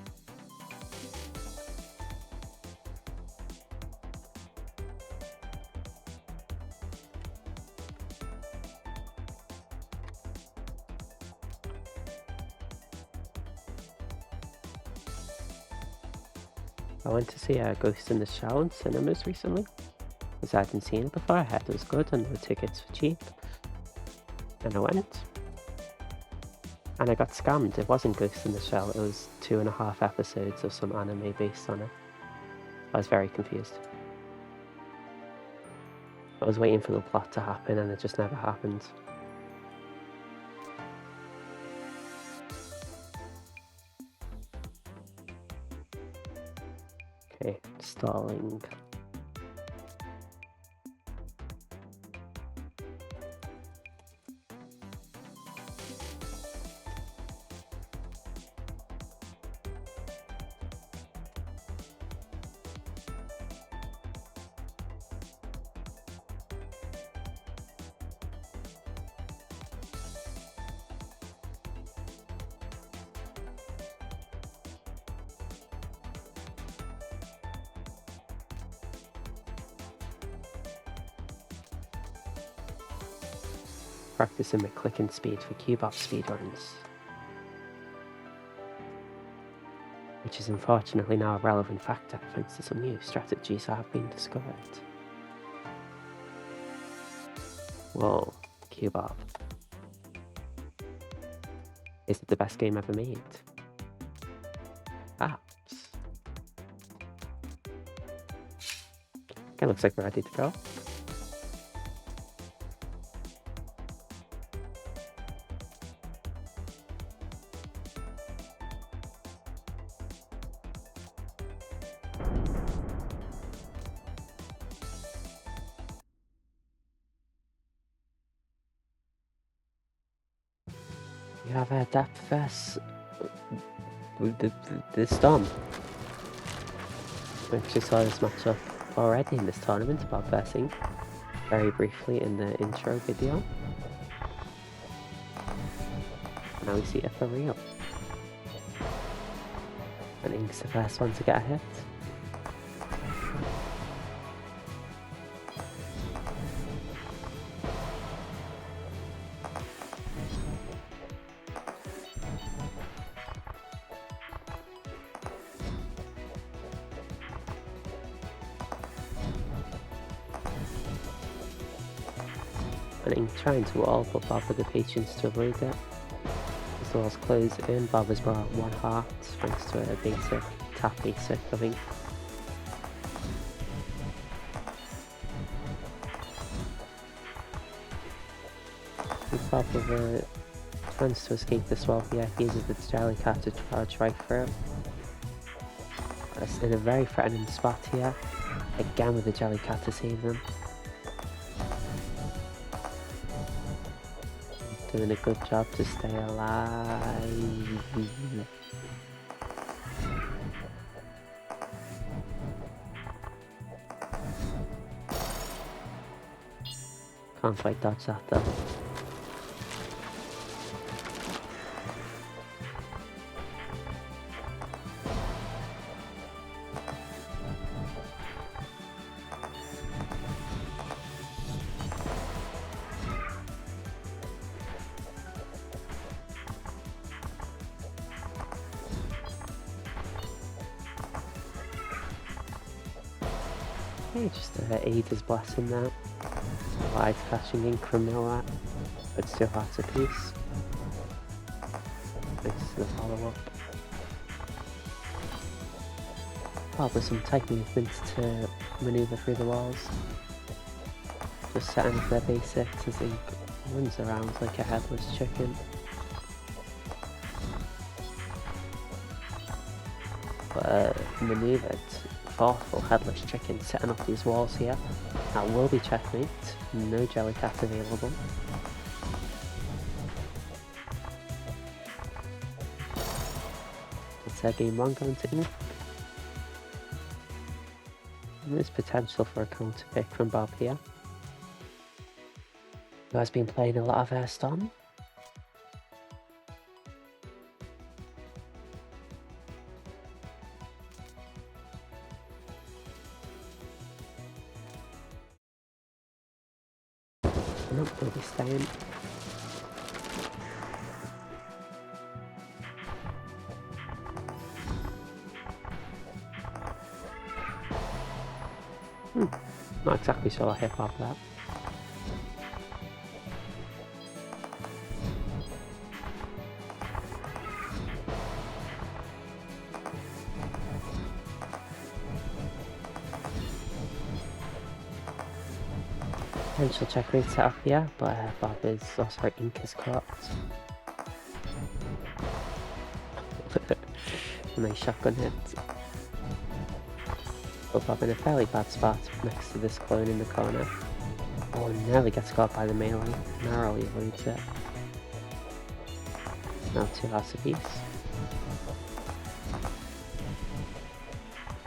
I went to see Ghost in the Shell in cinemas recently, because I hadn't seen it before. I heard it was good and the tickets were cheap. And I went. And I got scammed. It wasn't Ghost in the Shell, it was 2.5 episodes of some anime based on it. I was very confused. I was waiting for the plot to happen and it just never happened. Okay, stalling. Practicing my clicking speed for cibowg speedruns. Which is unfortunately now a relevant factor thanks to some new strategies that have been discovered. Whoa, cibowg. Is it the best game ever made? Perhaps. Okay, looks like we're ready to go. You have a depth versus the Storm. We actually saw this matchup already in this tournament about versing very briefly in the intro video. Now we see it for real. And Ink's the first one to get a hit. And trying to wall, but Bob with the patience to avoid it. As the walls close in, Bob has brought 1 heart thanks to a basic tap basic, I think. Bob with a chance to escape this wall here. He uses the Jellycat to charge right through. That's in a very threatening spot here. Again with the Jellycat to save them. Doing a good job to stay alive. Can't quite dodge that though. Okay, just aid his blessing there. Wide catching Ink from nowhere. It's 2 hearts apiece. Thanks to the follow up. Oh, with some tight movements to manoeuvre through the walls. Just setting up their basics as Ink runs around like a headless chicken. But manoeuvred, thoughtful headless chicken setting up these walls here. That will be checkmate. No Jellycat available. It's game 1 going to Ink. There's potential for a counter pick from Bob here. Who has been playing a lot of Storm. Nope, we'll be staying. Not exactly sure what hip-hop that. Potential checkmate set up here, but Bob is, oh sorry, Ink is cooked. Nice shotgun hit. But Bob in a fairly bad spot next to this clone in the corner. Oh, nearly gets caught by the melee, narrowly avoids it. Now 2 hearts apiece.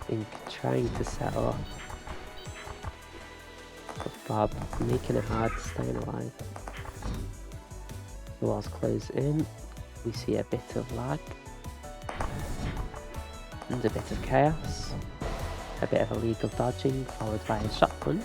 Ink trying to set up. But Bob making it hard, staying alive. The walls close in. We see a bit of lag. And a bit of chaos. A bit of illegal dodging, followed by a shotgun.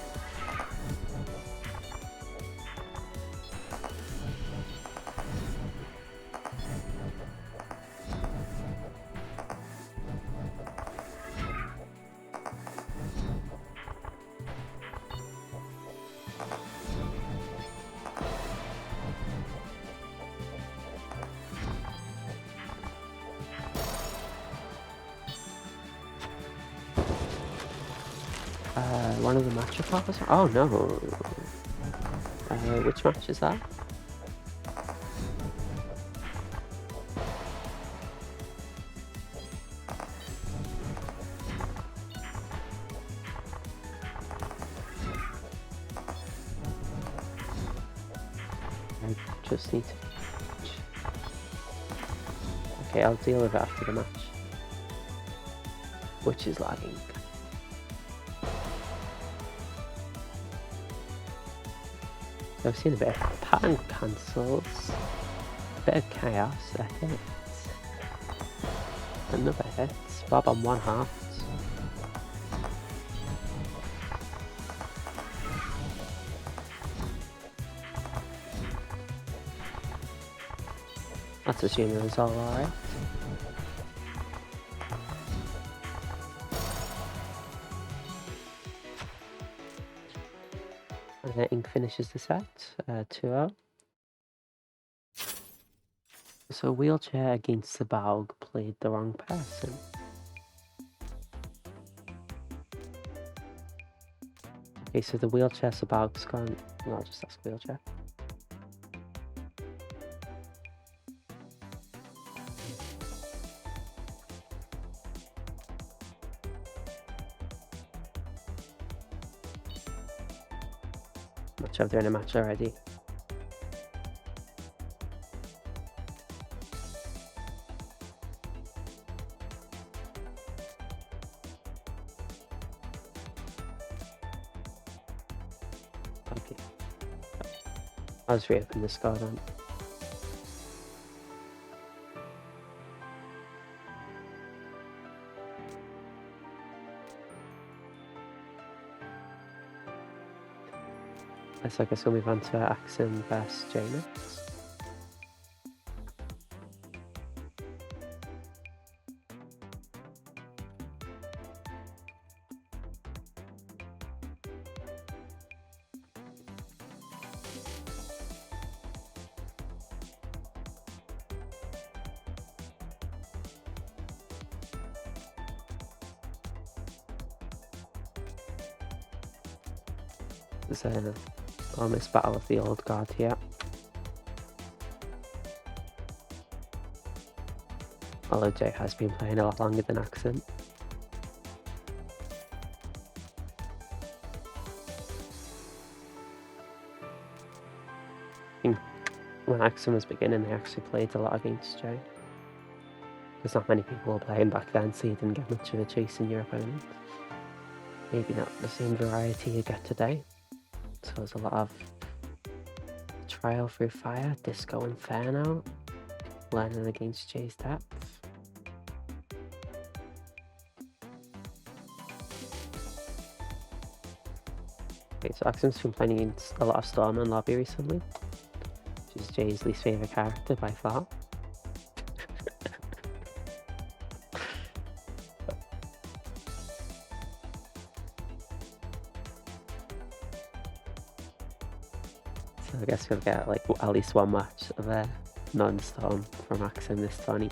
One of the match reports? Oh no! Which match is that? I just need to... Okay, I'll deal with it after the match. Which is lagging. I've seen a bit of pattern cancels, a bit of chaos, a hit, another hit, Bob on 1 heart. Let's assume it was all alright. And then Ink finishes the set, 2-0. So wheelchair against cibowg played the wrong person. Okay, so the wheelchair cibowg's gone. No, I'll just ask wheelchair. Not sure if they're in a match already. Okay. I'll just reopen the score then. So I guess we'll move on to Axem vs JNX. There's almost battle of the old guard here. Although Jay has been playing a lot longer than Axem. I think when Axem was beginning, they actually played a lot against Jay. Because not many people were playing back then, so you didn't get much of a chase in your opponent. Maybe not the same variety you get today. So there's a lot of trial through fire, disco inferno, learning against Jay's depth. Okay, so Axem's been playing against a lot of Storm and Lobby recently, which is Jay's least favourite character by far. So I guess we'll get like at least one match of a non-storm from Axem this tourney.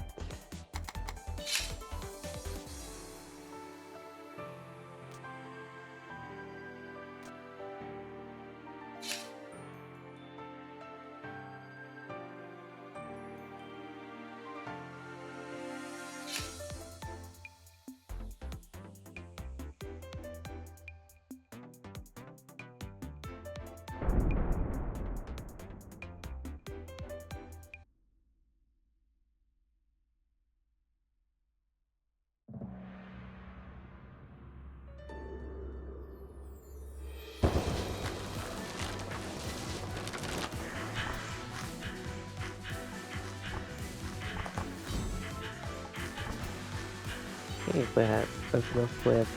Okay, we're open up with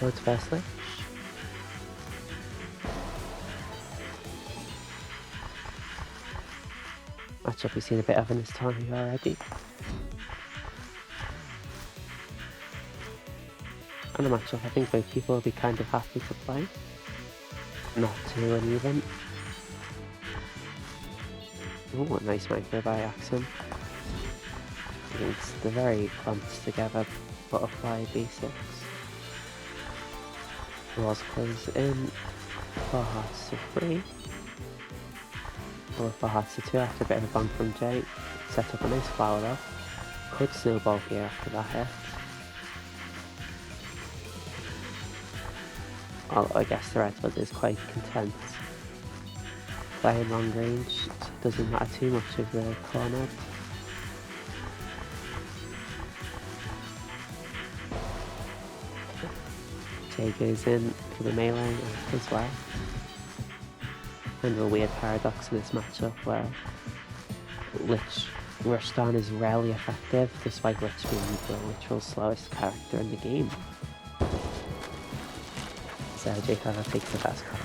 Lord's First Lich. Matchup we've seen a bit of in this tournament already. And a matchup I think both people will be kind of happy to play. Not too uneven. Oh, a nice micro by Axem. Against the very clumped together butterfly basics. Walls close in. 4 hearts to 3. Or 4 hearts to 2 after a bit of a bump from Jay. Set up a nice flower though. Could snowball here after that hit. Although I guess the red bud is quite content playing long range, so it doesn't matter too much of the corner. Jay goes in for the melee as well. Kind of a weird paradox in this matchup where Lich Rushdown is rarely effective, despite Lich being the literal slowest character in the game. So Jay Feather takes the first card.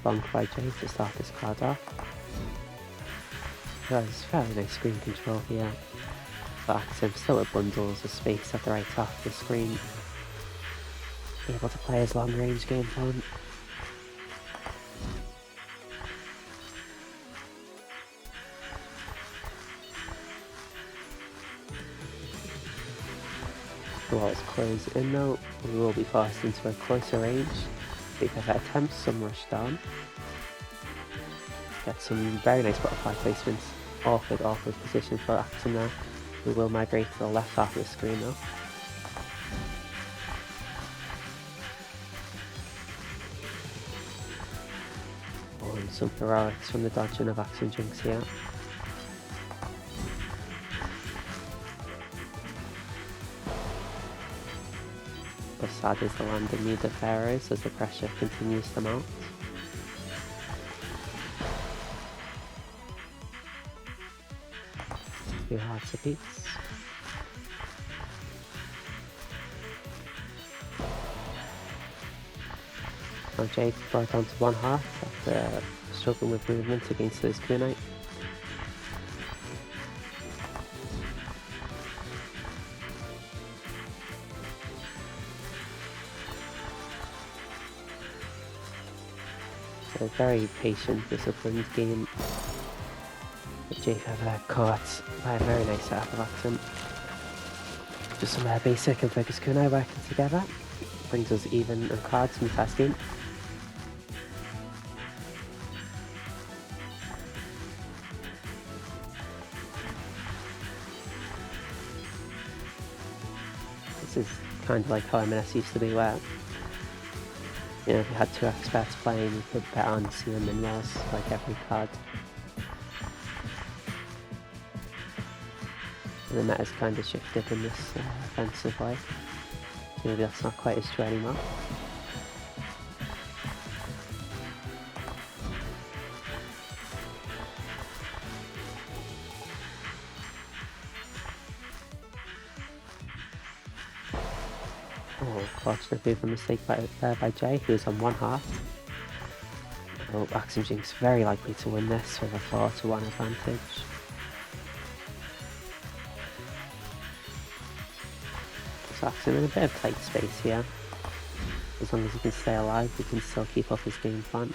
Bonk by Jay to start this card off. There's fairly nice screen control here. But Axem still at bundles of space at the right half of the screen. Able to play his long range game plan. The walls close in though, we will be forced into a closer range. Because it attempts some rush down. Get some very nice butterfly placements. Awkward position for Axem there. We will migrate to the left half of the screen though. Oh, and some heroics from the dodging of AxemJinx here. But sad is the land in need of pharaohs as the pressure continues to mount. Two hearts apiece. Now Jade brought down to 1 heart after struggling with movement against those kunite. A very patient, disciplined game. But Jay Feather caught by a very nice setup of Axem. Just some basic and focus kunai working together. Brings us even on cards in the first game. This is kind of like how M&S used to be, where you know, if you had 2 experts playing, you could bet on seeing min rolls like every card. And the meta's kind of shifted in this offensive way. So maybe that's not quite as true anymore. Oh, fortunate move and mistake by Jay, who was on 1 heart. So AxemJinx very likely to win this with a 4-1 advantage. So Axem in a bit of tight space here. As long as he can stay alive, he can still keep up his game plan.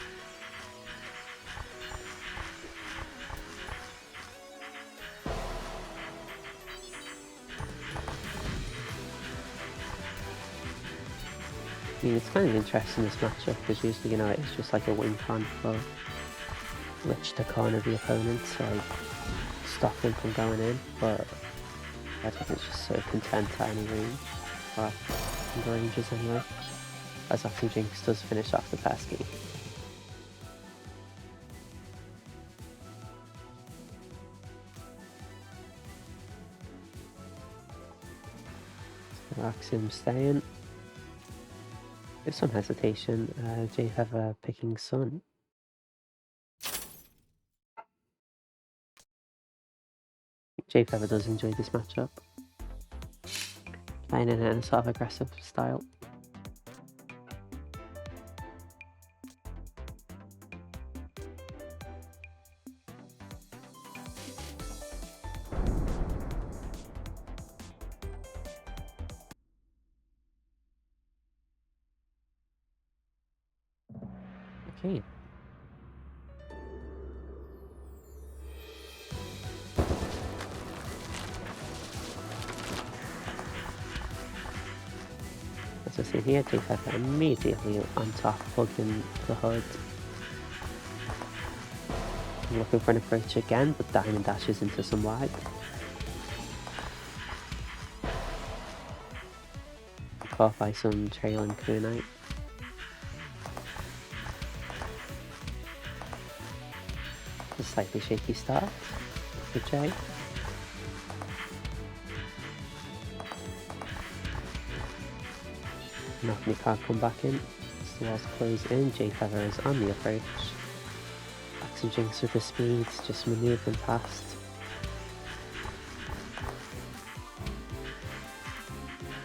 I mean, it's kind of interesting this matchup because usually, you know, it's just like a wing con for Lich to corner the opponent to like stop him from going in, but I think it's just so content at any range, or in the ranges anyway, as AxemJinx does finish off the pesky. So Axem staying. With some hesitation, JFeather picking Sun. JFeather does enjoy this matchup, playing in a sort of aggressive style. Okay. As I see here, JFeather immediately on top, plugged in the hood. I'm looking for an approach again, but Diamond dashes into some wide. Caught by some trailing kunite. A slightly shaky start for Jay. Nothing can't come back in. As the walls close in, JFeather is on the approach. AxemJinx with the speed, just manoeuvring past.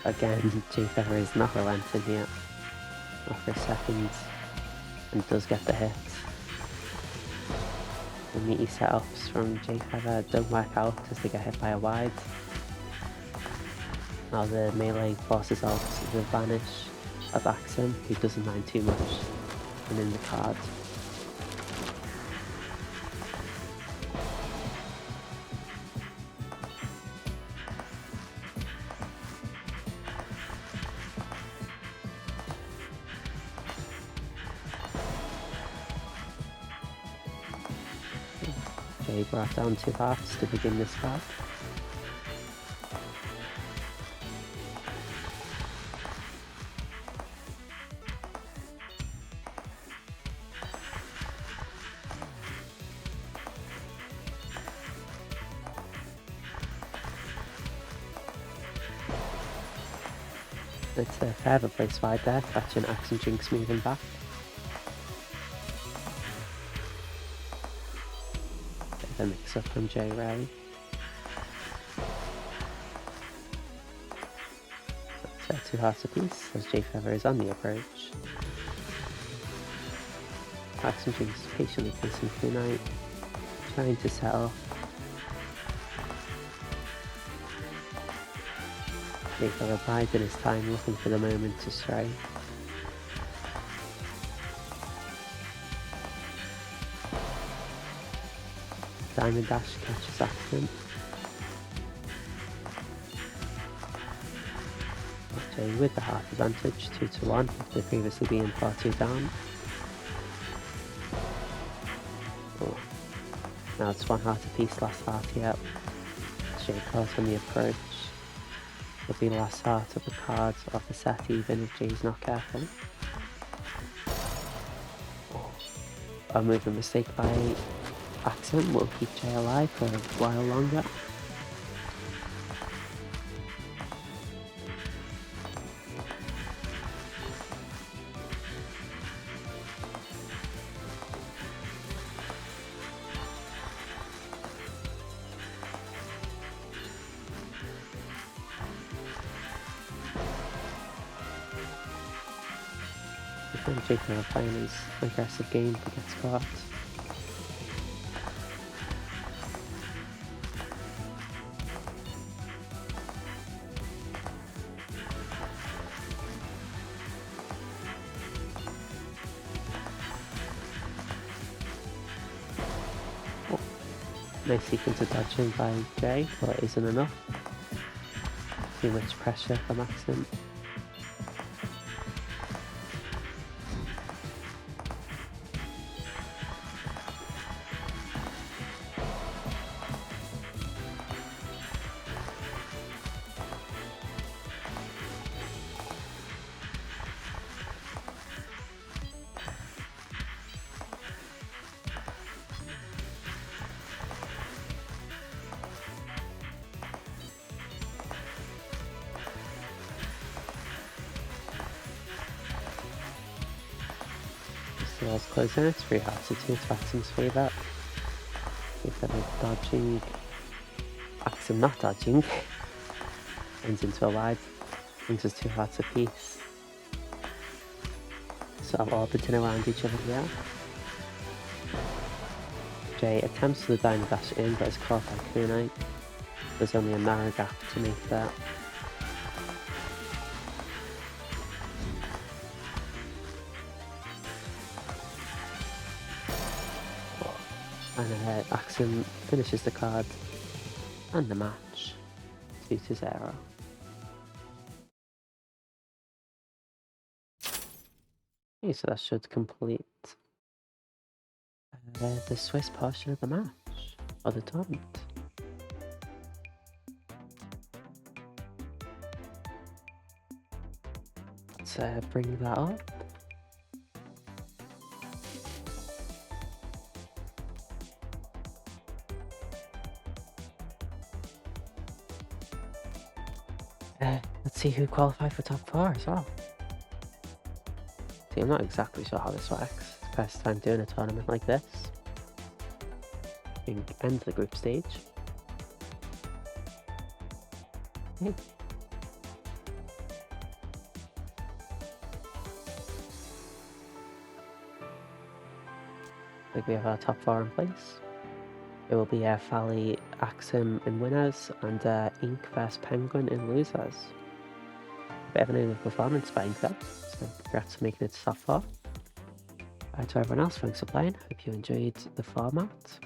Again, JFeather is not relenting here. After a second, and does get the hit. The meaty setups from JFeather don't work out as they get hit by a wide. Now the melee forces out the vanish of Axem, who doesn't mind too much, and in the card. Jay brought down 2 hearts to begin this fight. It's a further place wide there, catching AxemJinx moving back. Bit of a mix up from Jay really. That's 2 hearts apiece as JFeather is on the approach. AxemJinx patiently placing kunite, trying to settle. JFeather biding his time, looking for the moment to strike. Diamond dash catches Axem. Jay with the heart advantage, 2-1, after previously being 4-2 down. Oh. Now it's 1 heart apiece, last heart here. Jay calls from the approach. Will be the last heart of the cards of the set, even if Jay's not careful. Oh. A movement mistake by Axem will keep Jay alive for a while longer. Different Jake playing his aggressive game but gets caught. Oh, nice sequence of dodging by Jay, but it isn't enough. Too much pressure from Axem. Still closing it, it's very hard to do to Axem's favour. Instead of dodging, Axem not dodging, ends into a wide, brings us 2 hearts apiece. Sort of orbiting around each other here. Jay attempts to the Dino Dash in, but is caught by Kunai. There's only a narrow gap to make that. And then Axem finishes the card and the match 2-0. Okay, so that should complete the Swiss portion of the match, or the tournament. Let's bring that up. Let's see who qualified for top 4 as well. See, I'm not exactly sure how this works. It's the first time doing a tournament like this. End the group stage. Okay. I think we have our top 4 in place. It will be Fally, Axem in winners, and Ink vs Penguin in losers. Bit of an even performance by Ink there, so congrats on making it to top 4. To everyone else, thanks for playing. Hope you enjoyed the format.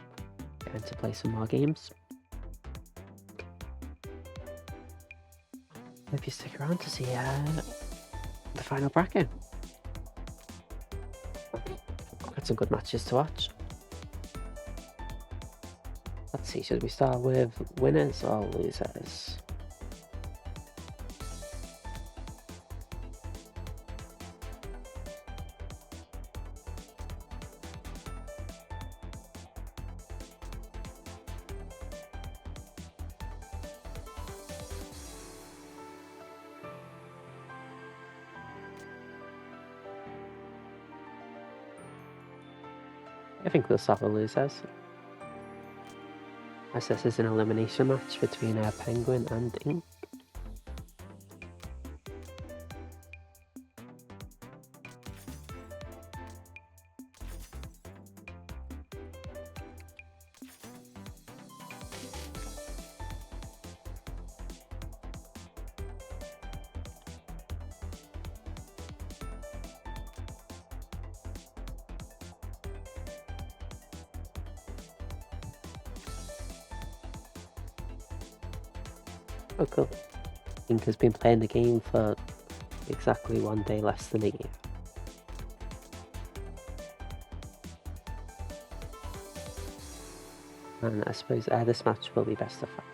Going to play some more games. Hope you stick around to see the final bracket. Got some good matches to watch. Let's see, should we start with winners or losers? I think we'll start with losers, as this is an elimination match between Penguin and Ink. Oh cool. Ink has been playing the game for exactly 1 day less than a year. And I suppose this match will be best of 5.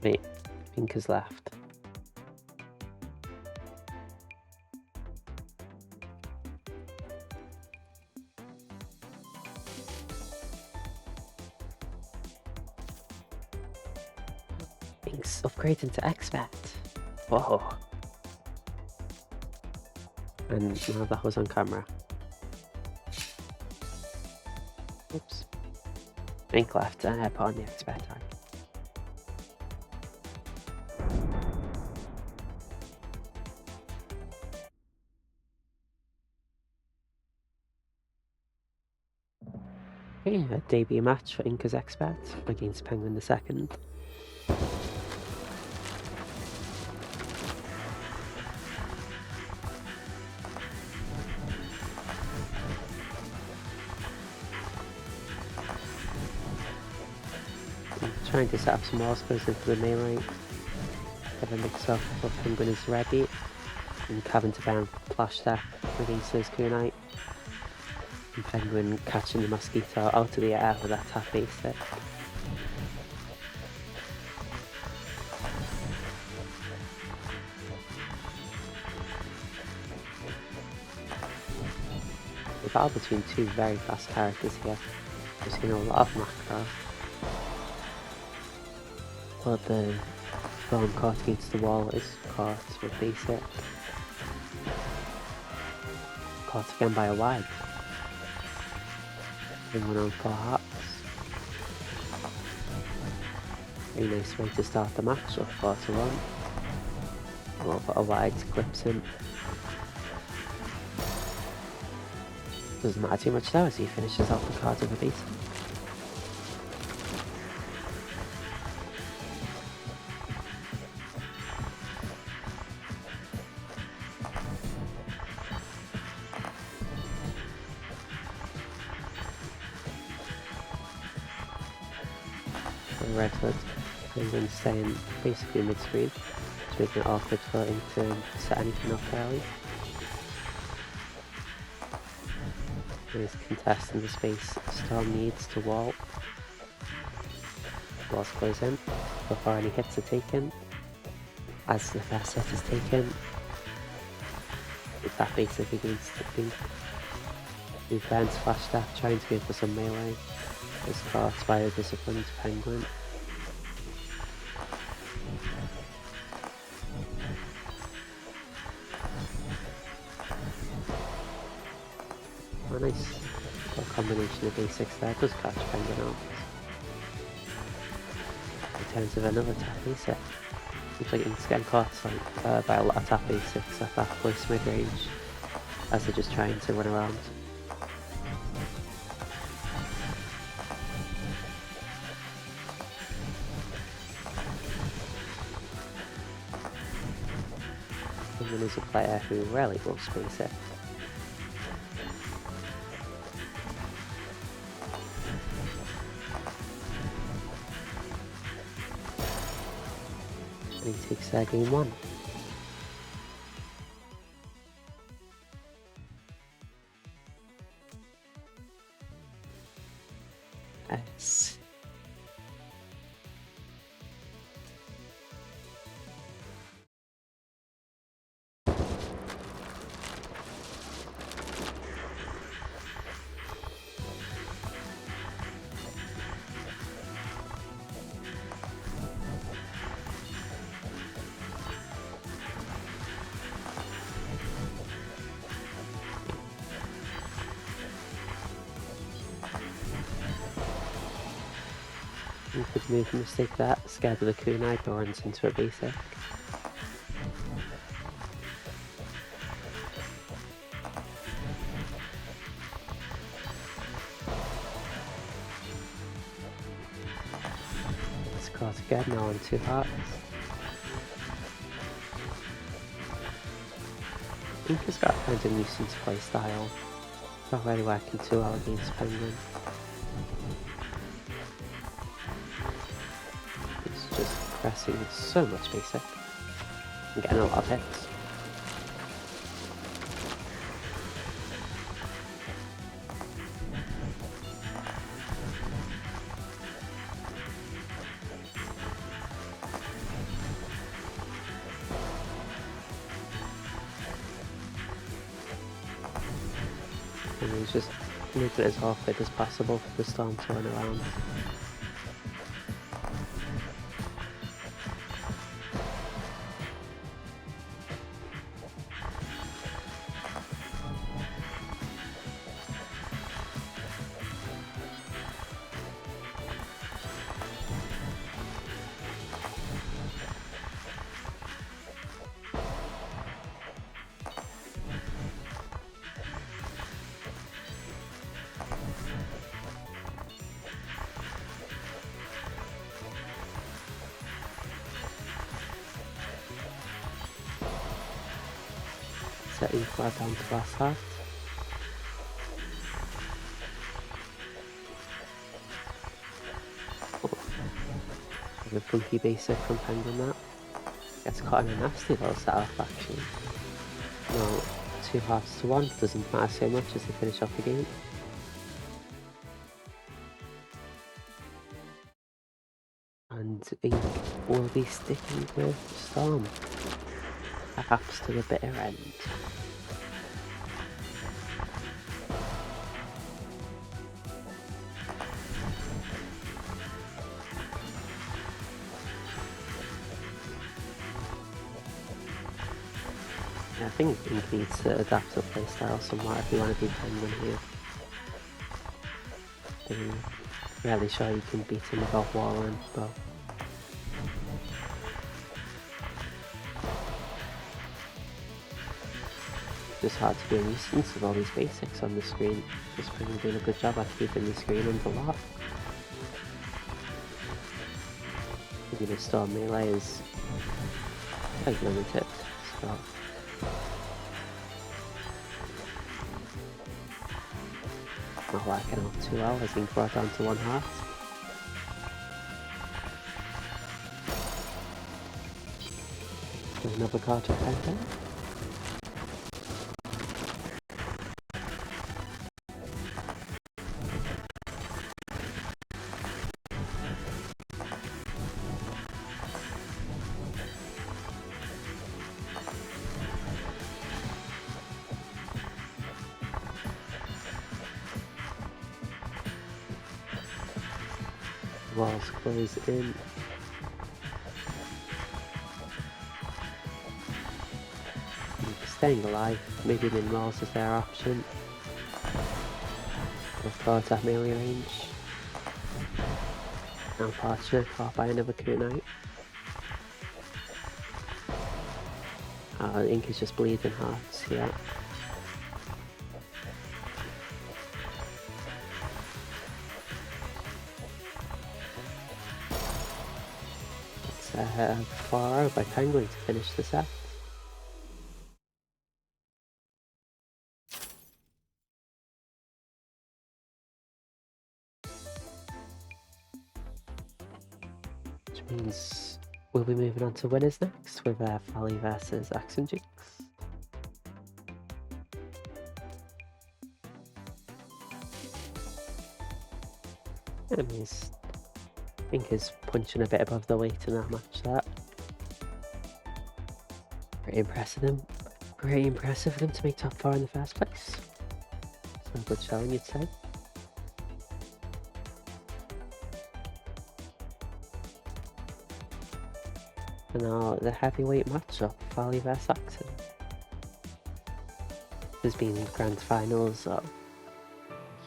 Wait, Ink has left. Ink's upgrading to expert. Whoa. And now that was on camera. Oops. Ink left and I put on the expert tag. Okay, a debut match for Inca's expert against Penguin the second. Trying to set up some walls, goes into the melee. Have a mix up of Penguin is ready, and having to ban flash step against his kunite. And Penguin catching the mosquito out of the air with that tap basic. The battle between two very fast characters here. We've seen a lot of macro. But the bomb caught against the wall is caught with basic. Caught again by a wide. One on 4 hearts. Very nice way to start the match, up 4-1. We'll put a wide clips him. Doesn't matter too much though as he finishes off the cards of a basic. Redwood, and then staying basically mid-screen, to making it awkward for him to set anything up early. He's contesting the space Storm needs to wall. Walls close in before any hits are taken. As the first hit is taken, with that basic against the beat. He burns flash step, trying to go for some melee. Is caught by a disciplined Penguin. Oh, nice little combination of basics there. Does catch Penguin out. In terms of another tap basic. Seems like it's getting caught by a lot of tap basics at that close mid range as they're just trying to run around. Penguin is a player who rarely will space it. And he takes game 1. Yes. You could move a mistake that, scared of the kunai, but runs into a basic. It's caught again, now on 2 hearts. I think he's got a kind of nuisance play style. Not really working too well against Penguin. Pressing so much basic and getting a lot of hits. And he's just making it as awkward as possible for the Storm to run around. setting flat down to glass heart. Oh, the funky basic from Penguin that. Gets caught in a nasty little setup actually. No, 2 hearts to 1 doesn't matter so much as they finish off the game. And Ink will be sticking with Storm, perhaps to the bitter end. I think Ink needs to adapt the playstyle somewhat if you want to beat Penguin here. I'm really sure you can beat him without walling, but it's just hard to be a nuisance with all these basics on the screen. Just Penguin doing a good job at keeping the screen under lock. You know, Storm melee is quite limited, so not working out too well. I think brought down to 1 heart. There's another card to Penguin. Walls close in. Staying alive, maybe min walls is their option. We'll start at melee range. Now Parcher caught by another kunite. Ink is just bleeding hearts, yeah. Far out by Penguin to finish the set. Which means we'll be moving on to winners next with Fally versus AxemJinx. That means Ink is punching a bit above the weight in that match. That pretty impressive of them to make top 4 in the first place. Some good showing, you'd say. And now the heavyweight matchup, Fally vs Axem. There's been grand finals of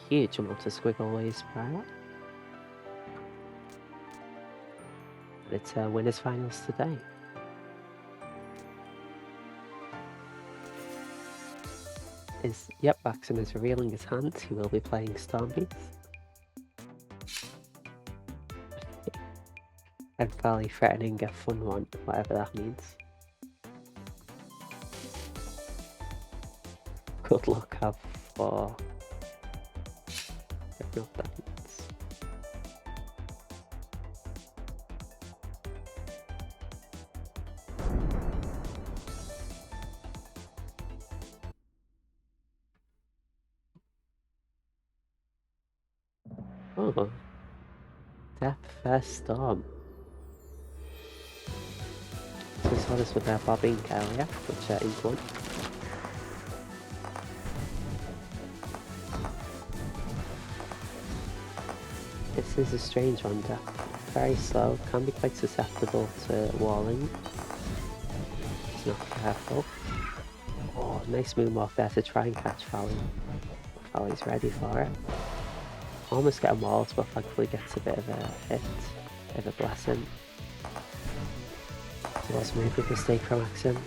huge amount of squiggle waves prior. It's winners finals today. Yep, Axem is revealing his hand. He will be playing Stormbeast. And Fally threatening a fun one, whatever that means. Good luck have for... I don't know what that means. Oh, Death vs Storm. So we saw this with Bob Ink earlier, which Ink won. This is a strange one, Death. Very slow, can be quite susceptible to walling. Just not careful. Oh, nice moonwalk there to try and catch Fally. Fally's ready for it. Almost getting walled, but thankfully gets a bit of a hit, bit of a blessing. It was a really good mistake from Axem.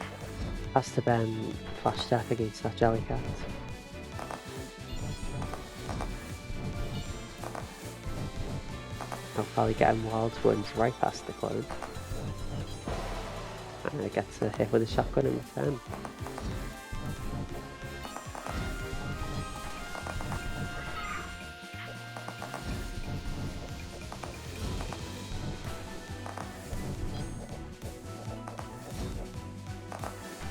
Has to Ben flash death against that Jellycat. Now Fally getting walled, runs right past the clone. And it gets a hit with a shotgun in return.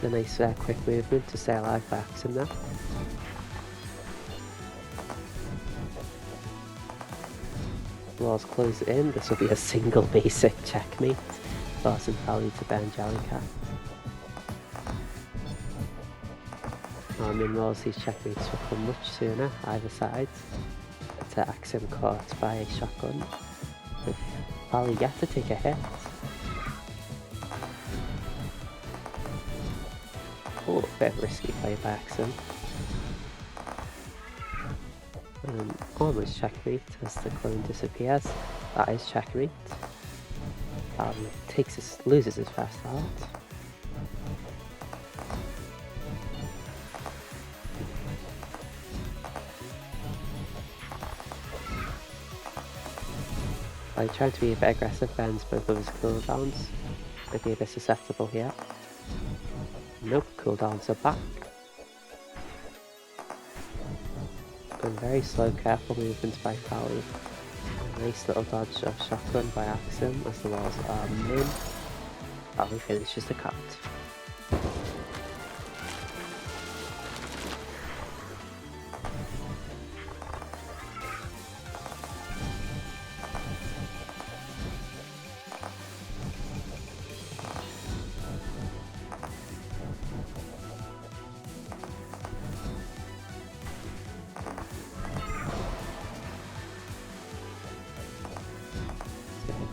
a nice quick movement to stay alive by Axem now. Walls close in, this will be a single basic checkmate, forcing Fally to burn Jellycat. In Walls these checkmates will come much sooner, either side, to Axem caught by a shotgun, with Fally yet to take a hit. Oh, a bit risky play by Axem. Almost checkmate as the clone disappears. That is checkmate. Loses his first heart. I tried to be a bit aggressive, burns both of his cooldowns. Might be a bit susceptible here. Nope, cooldowns are back. And very slow, careful movements by Fally. Nice little dodge of shotgun by Axem as the walls are in. Fally finishes the cut.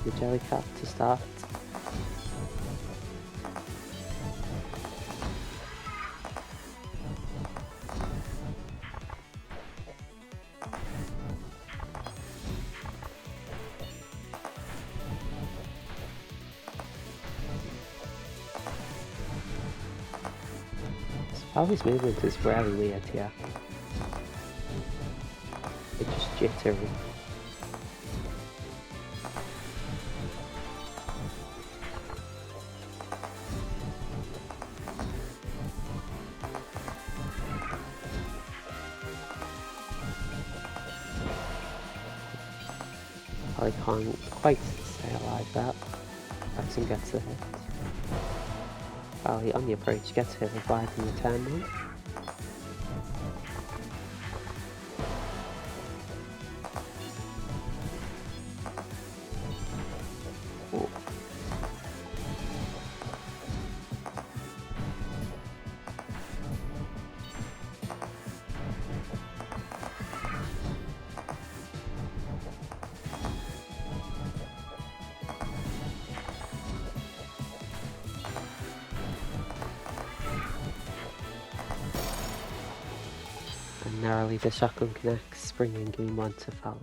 The Jellycat to start. Fally's movement is really weird here. It's just jittery. I can't quite stay alive there. Axem gets the hit. Fally on the approach gets hit revived in return one. And narrowly the shotgun connects, bringing game 1 to Fally.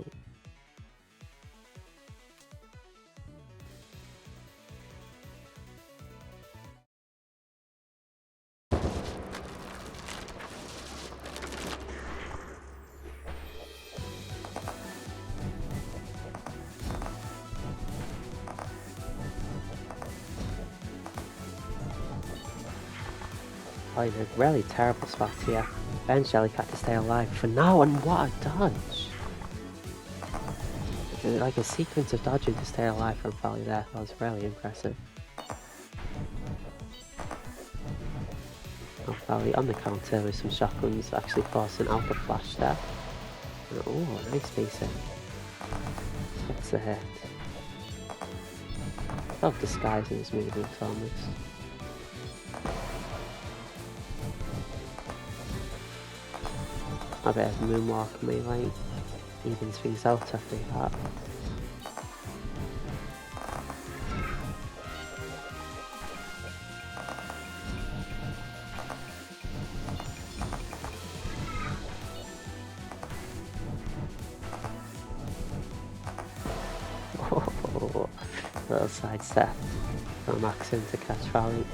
In a really terrible spot here. Ben's Jellycat to stay alive for now, and what a dodge! Like a sequence of dodging to stay alive from Fally there. That was really impressive. Oh, Fally on the counter with some shotguns, actually forcing out the flash there. Oh, nice basic. Gets the hit. Self-disguising his movement almost. A bit of moonwalk melee evens things out after that. Oh, little side step from Axem to catch Fally.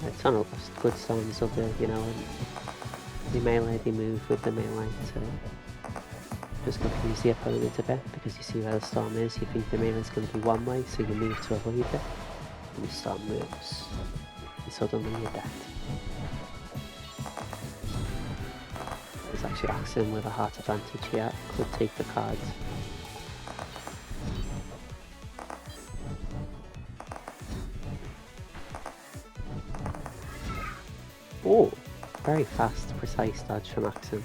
It's on a good signs of the, the melee, they move with the melee to just confuse the opponent a bit, because you see where the storm is, you think the melee is going to be one way, so you move to avoid it, and the storm moves, and suddenly you're dead. There's actually Axem with a heart advantage here, could take the cards. Oh, very fast, precise dodge from Axem.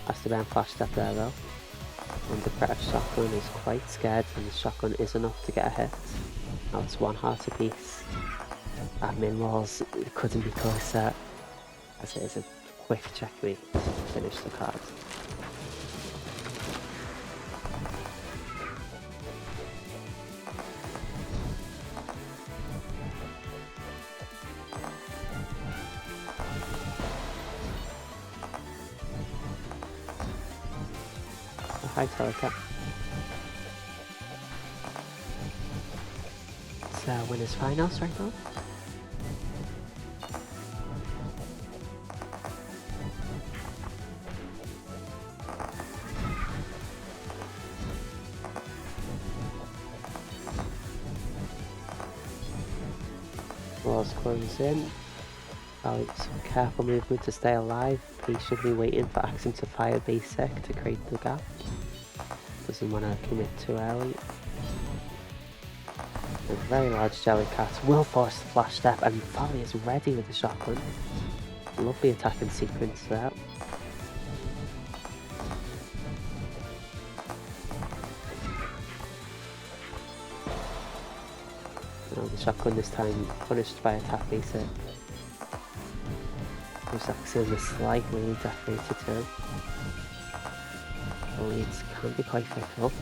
Has to be on flash step there though. And the British shotgun is quite scared, and the shotgun is enough to get a hit. Now it's 1 heart apiece. Admin walls couldn't be closer, as it is a quick checkmate to finish the card. Hi Telecat. It's winners finals right now. Walls close in. Some careful movement to stay alive, patiently waiting for Axem to fire basic to create the gap. Doesn't want to commit too early. A very large Jellycat will force the flash step, and Fally is ready with the shotgun. Lovely attacking sequence there. The shotgun this time punished by attack basic. Gives Axem a slight lead at 3-2. The leads can be quite fickle.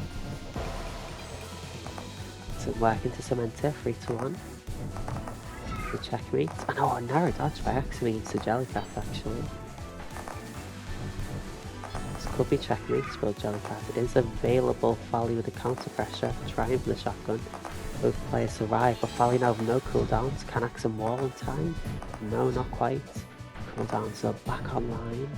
It's working to cement it, 3-1. The checkmate. And oh, a narrow dodge by Axem against the Jellycat actually. This could be checkmate, but Jellycat is available. Fally with the counter pressure, trying for the shotgun. Both players survive, but Fally now have no cooldowns. Can Axem wall in time? No, not quite. Cooldowns are back online.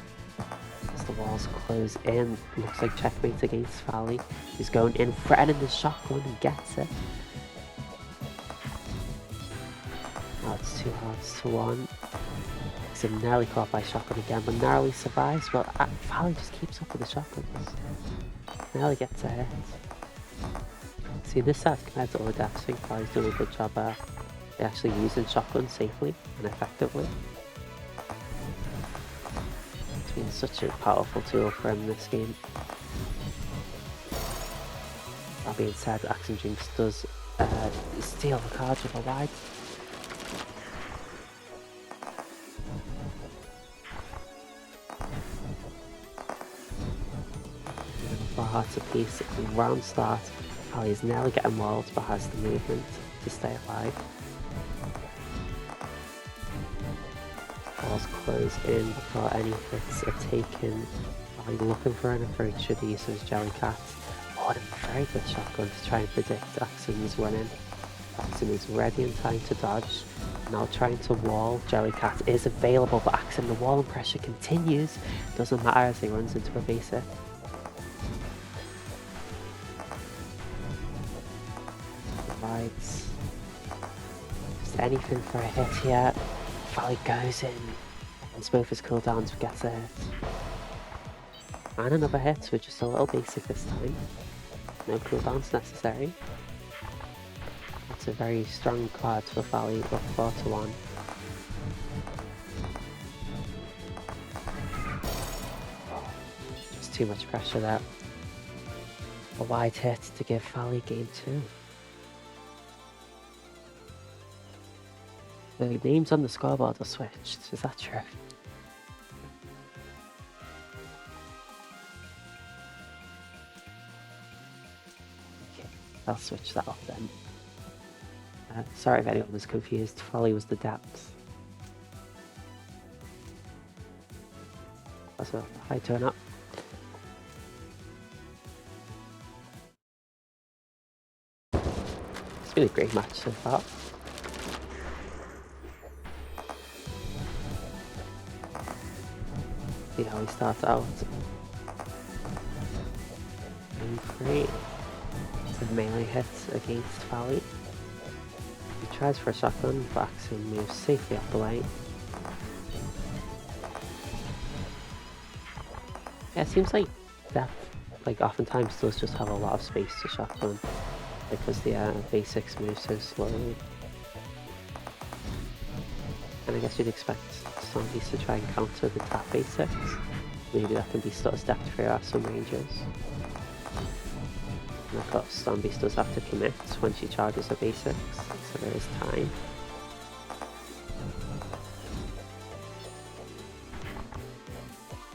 As the walls close in, looks like checkmate against Fally. He's going in, threatening the shotgun, and gets it. Now it's 2 hearts to 1. Axem nearly caught by shotgun again, but narrowly survives. But Fally just keeps up with the shotguns. Nearly gets a hit. See, this set compared to other deaths, I think Fally's doing a good job at actually using shotguns safely and effectively. It's been such a powerful tool for him in this game. That being said, AxemJinx does steal the card with a wide. For hearts apiece, round start. Fally is nearly getting walled, but has the movement to stay alive. Walls close in before any hits are taken. Fally looking for an approach with the use of his Jellycat. Oh, and a very good shotgun to try and predict Axem's winning. Axem is ready in time to dodge. Now trying to wall. Jellycat is available, but Axem, the wall and pressure continues. Doesn't matter as he runs into a basic. Just anything for a hit here. Fally goes in and both his cooldowns but gets a hit. And another hit with just a little basic this time. No cooldowns necessary. That's a very strong card for Fally, up 4-1. Just too much pressure there. A wide hit to give Fally game 2. The names on the scoreboard are switched, is that true? Okay, I'll switch that off then. Sorry if anyone was confused, Fally was the depth. That's a high turn up. It's been a great match so far. See how he starts out. And 3. It's a melee hit against Fally. He tries for a shotgun, but Axem moves safely out the way. Yeah, it seems like Death, oftentimes does just have a lot of space to shotgun. because the basics move so slowly. And I guess you'd expect zombies to try and counter the tap basics. Maybe that can be sort of stepped through at some ranges. And of course, zombies does have to commit when she charges her basics, so there is time.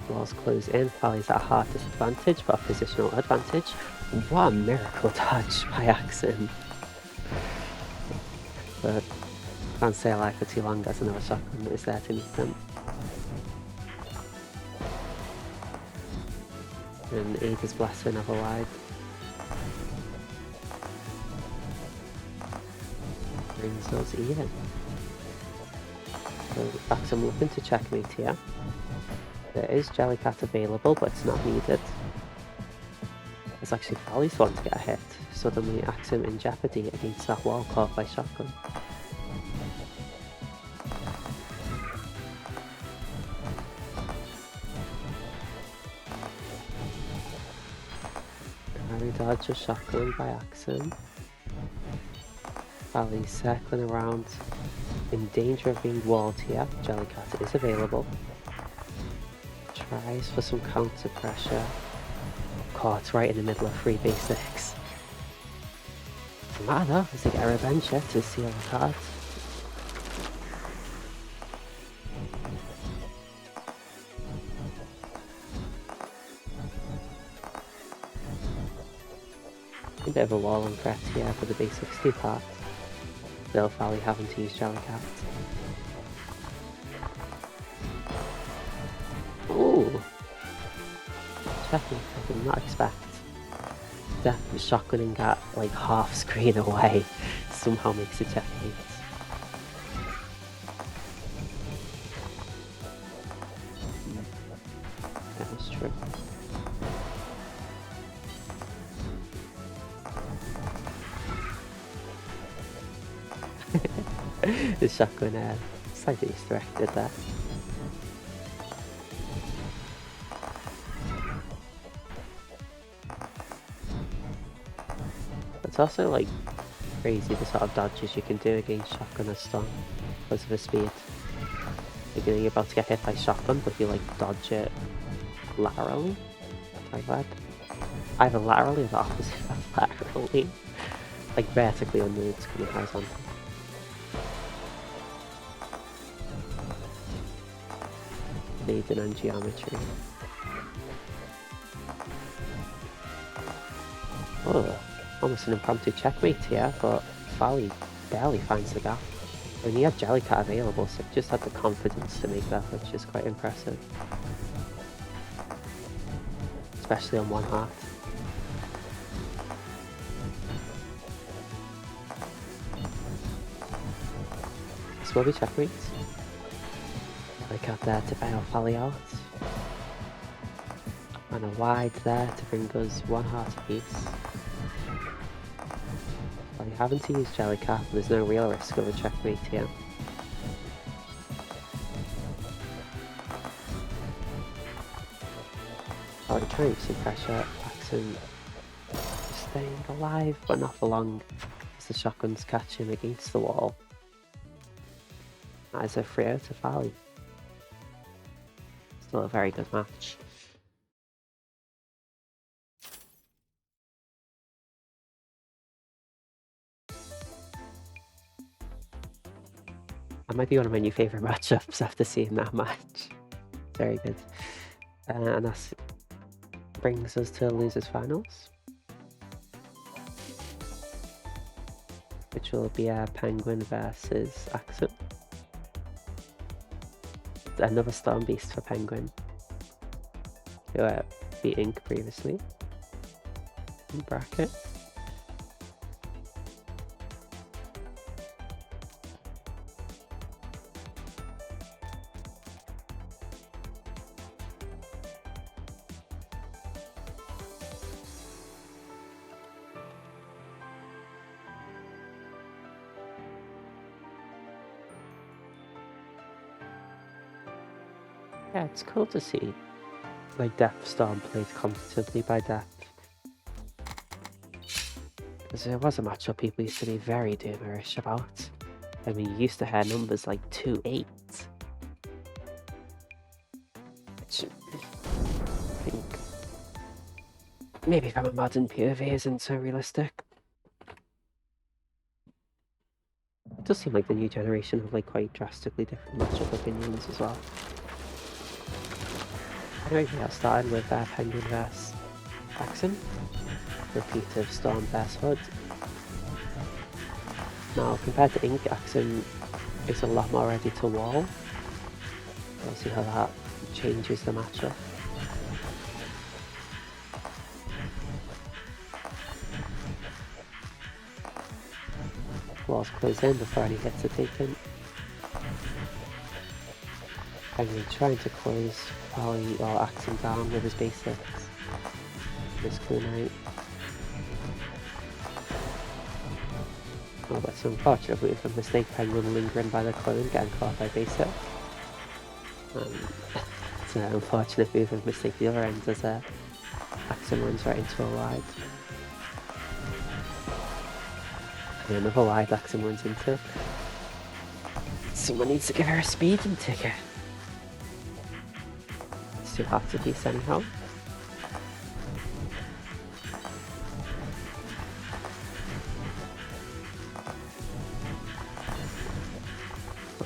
Walls close in, Fally's at a hard disadvantage, but a positional advantage. What a miracle dodge by Axem! But can't stay alive for too long as another shotgun is there to meet them. And Ada's blessing of a wide. Brings us even. So Axem looking to checkmate here. There is Jellycat available, but it's not needed. It's actually Fally's one to get a hit, suddenly Axem in jeopardy against that wall caught by shotgun. Carry dodge a shotgun by Axem. Fally circling around, in danger of being walled here. Jellycat is available. Tries for some counter pressure. Caught right in the middle of 3 basics. Doesn't matter though, as they get a revenge hit to seal the card. A bit of a wall on threat here for the basics to part. Still Fally having to use Jellycat. Ooh! Checking, I did not expect. Definitely shotgunning at like half screen away somehow makes a checkmate. That was true. The shotgun slightly misdirected there. It's also like crazy the sort of dodges you can do against shotgun and stun because of the speed. Like, you're about to get hit by shotgun, but you like dodge it laterally, like that. Either laterally or the opposite of laterally. Like vertically on moves coming horizontal. Leading on geometry. Oh, almost an impromptu checkmate here, but Fally barely finds the gap. I mean, he had Jellycat available, so he just had the confidence to make that, which is quite impressive. Especially on one heart. This will be checkmate. Jellycat there to bail Fally out. And a wide there to bring us 1 heart apiece. Well, having to use Jellycat, but there's no real risk of a checkmate here. I'll try some pressure. Axem staying alive, but not for long, as the shotguns catch him against the wall. That is a 3-0 to Fally. Still a very good match. That might be one of my new favourite matchups after seeing that match. Very good. And that brings us to losers finals, which will be Penguin versus Axem. Another Storm Beast for Penguin, who beat Ink previously. In bracket. Yeah, it's cool to see like Death Storm played comfortably by Death. Because there was a matchup people used to be very doomerish about. I mean, you used to have numbers like 2-8. Which I think maybe from a modern POV isn't so realistic. It does seem like the new generation have like quite drastically different matchup opinions as well. Anyway, we got started with Penguin vs Axem. Repeat of Storm vs Hood. Now, compared to Ink, Axem is a lot more ready to wall. We'll see how that changes the matchup. Walls close in before any hits are taken. Penguin trying to close Fally or Axem down with his basics. This kunai. Oh, that's unfortunate move of mistake. Penguin lingering by the clone, getting caught by basic. It's an unfortunate move of mistake the other end as Axem runs right into a wide. And another wide Axem runs into. Someone needs to give her a speeding ticket. It's too hard to piece anyhow.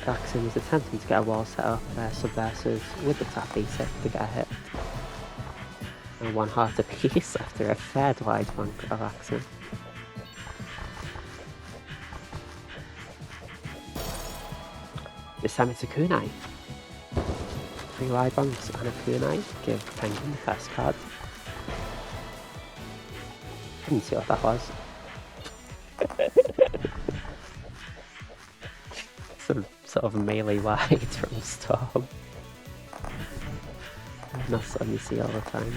Axem is attempting to get a wall set up subversive with the tap basic to get a hit. And one heart apiece after a fair wide bonk of Axem. This time it's a kunai. 3 wide bonks and a kunai give Penguin the first card. Didn't see what that was. Some sort of melee wide from Storm. Not something you see all the time.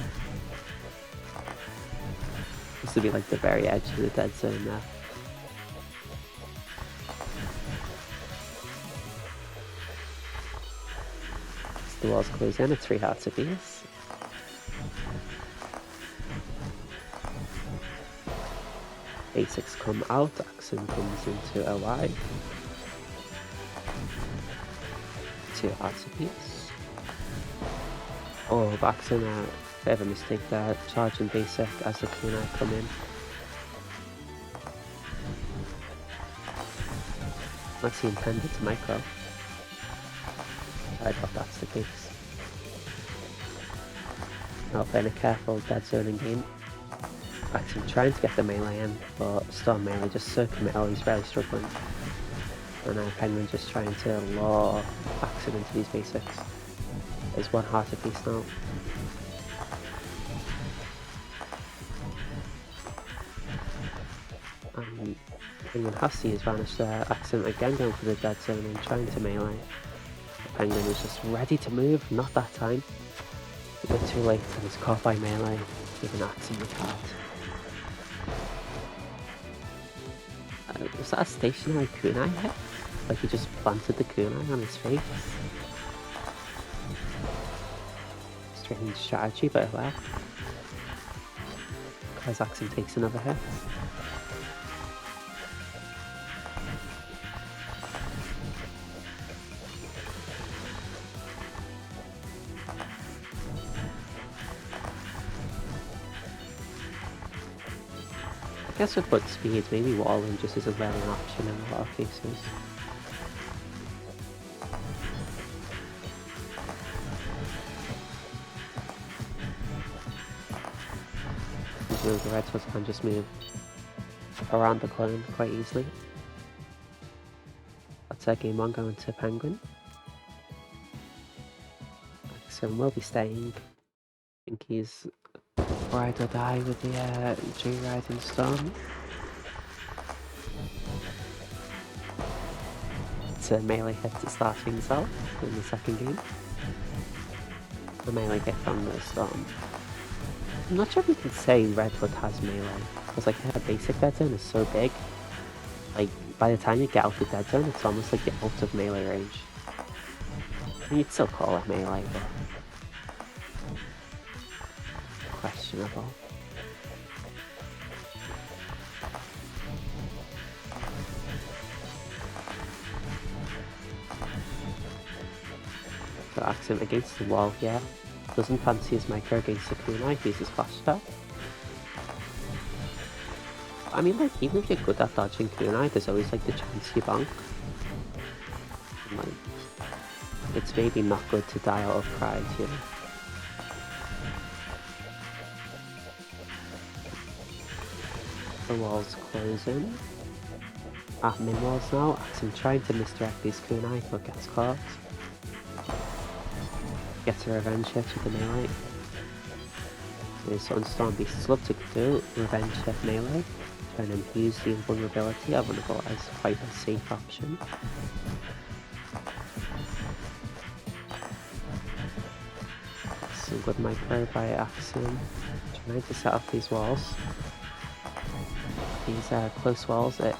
This would be like the very edge of the dead zone there. As the walls close in, a 3 hearts apiece. Basics come out, Axem comes into a wide. 2 hearts apiece. Oh, Axem, bit of a mistake there, charging basic as the kunai come in. That's the intended to micro. I thought that's the case. Now playing a careful dead zoning game. Axem trying to get the melee in, but Storm melee just so committal, he's really struggling. And now Penguin just trying to lure Axem into these basics. There's 1 heart apiece now. And Penguin has to use Vanish there. Axem again going for the dead zone and trying to melee. Penguin is just ready to move, not that time. A bit too late and he's caught by melee, giving Axem the card. Was that a stationary kunai hit? Like he just planted the kunai on his face? Strange strategy, but it worked. As Axem takes another hit. I guess with foot speed, maybe walling just isn't really an option in a lot of cases. The red foot can just move around the clone quite easily. That's game 1 going to Penguin. Axem will be staying. I think he's ride or die with the J-Riding Storm. It's a melee hit to start things out in the second game. A melee hit on the Storm. I'm not sure if we can say Redwood has melee, because like their basic dead zone is so big, like by the time you get out the dead zone it's almost like you're out of melee range. I mean, you'd still call it melee, but questionable. So Axem against the wall here. Doesn't fancy his micro against the kunai, uses flash attack. I mean, like, even if you're good at dodging kunai, there's always like the chance you bonk. And, like, it's maybe not good to die out of pride, you know. The wall's closing. At min walls now, Axem trying to misdirect these kunai but gets caught. Gets a revenge hit with the melee. So Sunstorm Beasts love to do revenge hit melee, trying to use the invulnerability of Vulnerable as quite a safe option. Some good micro by Axem, trying to set up these walls. These close walls, it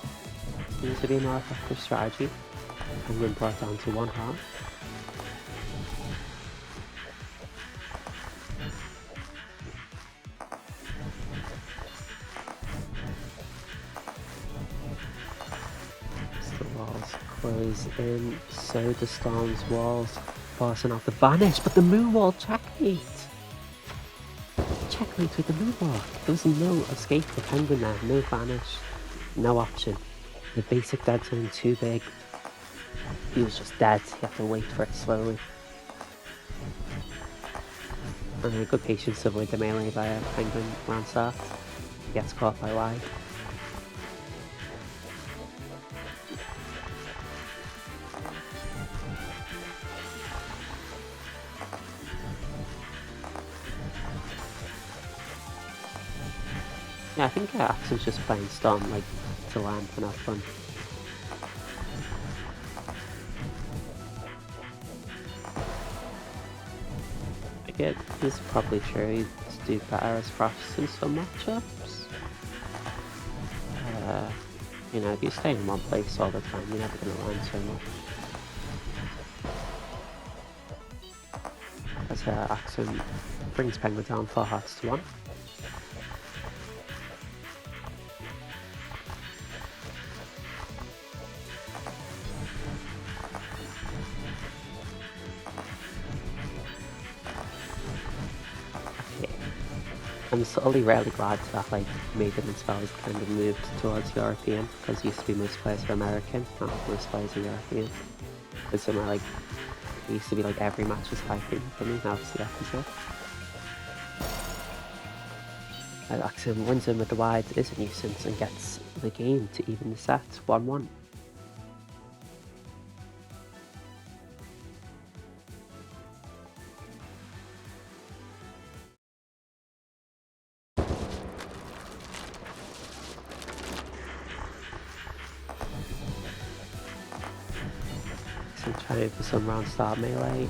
seems to be a more effective strategy. Penguin brought down to 1 heart. Close in, so the Storm's walls forcing out the vanish, but the Moonwall checkmate! Checkmate with the Moonwalk! There was no escape for Penguin there, no vanish, no option. The basic dead zone too big. He was just dead, he had to wait for it slowly. And a good patience to avoid the melee by a Penguin round start. He gets caught by Y. Yeah, I think Axem's just playing Storm, like, to land and have fun. It is probably true to do better as Frost in some matchups. You know, if you stay in one place all the time, you're never going to learn so much. As Axem brings Penguin down 4 hearts to 1. I'm subtly really glad that like Maiden and Spells kind of moved towards European, because it used to be most players are American, now most players are European. Because somewhere like, it used to be like every match was fighting for me, now it's the opposite. Axem wins in with the wide, is a nuisance, and gets the game to even the set, 1-1. Trying for some round start melee,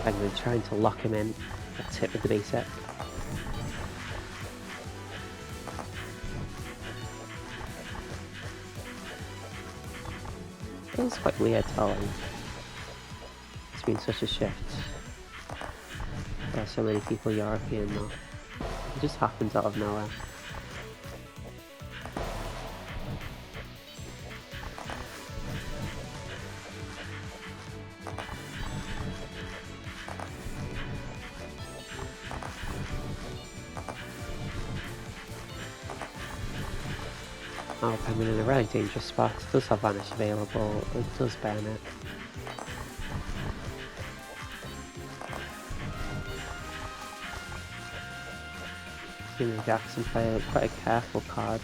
Penguin trying to lock him in, gets hit with the basic. It's quite weird how it's been such a shift. There are so many people European now. It just happens out of nowhere. Oh, Penguin in a really dangerous spot. It does have Vanish available, it does burn it. Seeing Jackson play quite a careful card,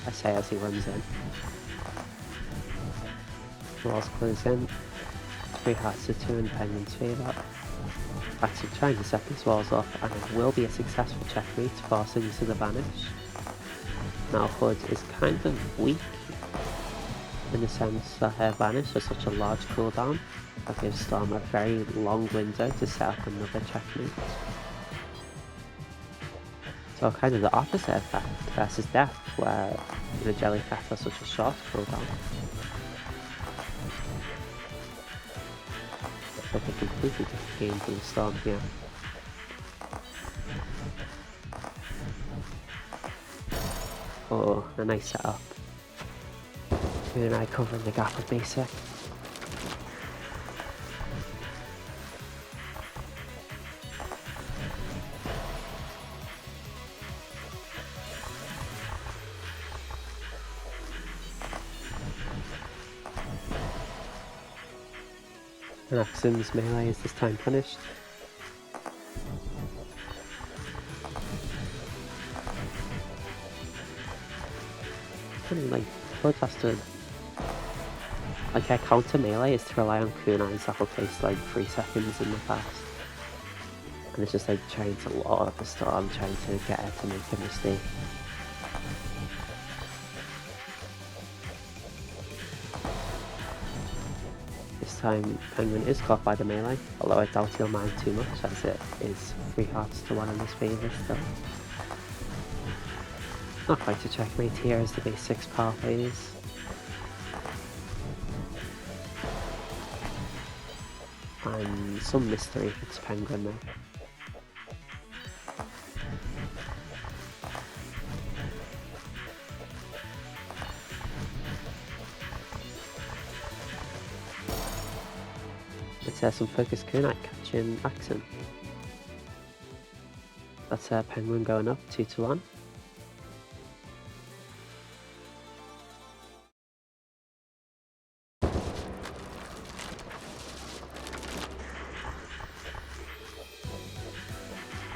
I say, as he runs in. Walls close in, 3 hearts to 2 in Penguin's favour. Jackson trying to set these walls off, and it will be a successful checkmate, forcing into the Vanish. Now Hood is kind of weak in the sense that her Vanish has such a large cooldown that gives Storm a very long window to set up another checkmate. So kind of the opposite effect versus Death, where the Jellycat has such a short cooldown. It's like a completely different game from the Storm here. Oh, a nice setup. Moon and I covering the gap with basic. And Axem's melee is this time punished. And like, Toad has to... Like, our counter melee is to rely on kunais that will take like 3 seconds in the past. And it's just like trying to lure up the storm, trying to get her to make a mistake. This time Penguin is caught by the melee, although I doubt he'll mind too much as it is 3 hearts to 1 in his favour still. Not quite a checkmate here as the base 6 power plays. And some mystery if it's Penguin there. Let's some focus kunai catching Axem. That's Penguin going up 2 to 1.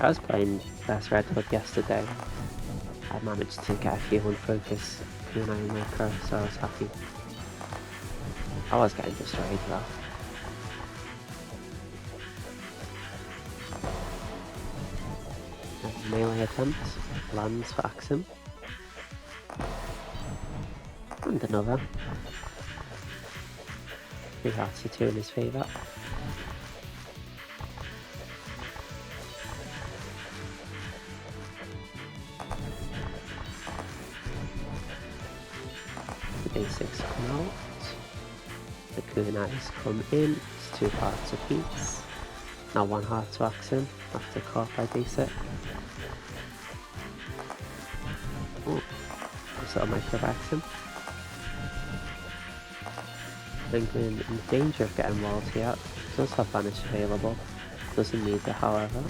I was playing first Red Hood yesterday. I managed to get a few unfocus kunai in macro, so I was happy. I was getting destroyed though. Melee attempt lands for Axem. And another. 3 hearts to 2 in his favour. The basics come out. The kunais come in. It's 2 hearts apiece. Now 1 heart to Axem after caught by basic. So I might have Axem. Penguin in danger of getting walled here. Does have Vanish available. Doesn't need it however.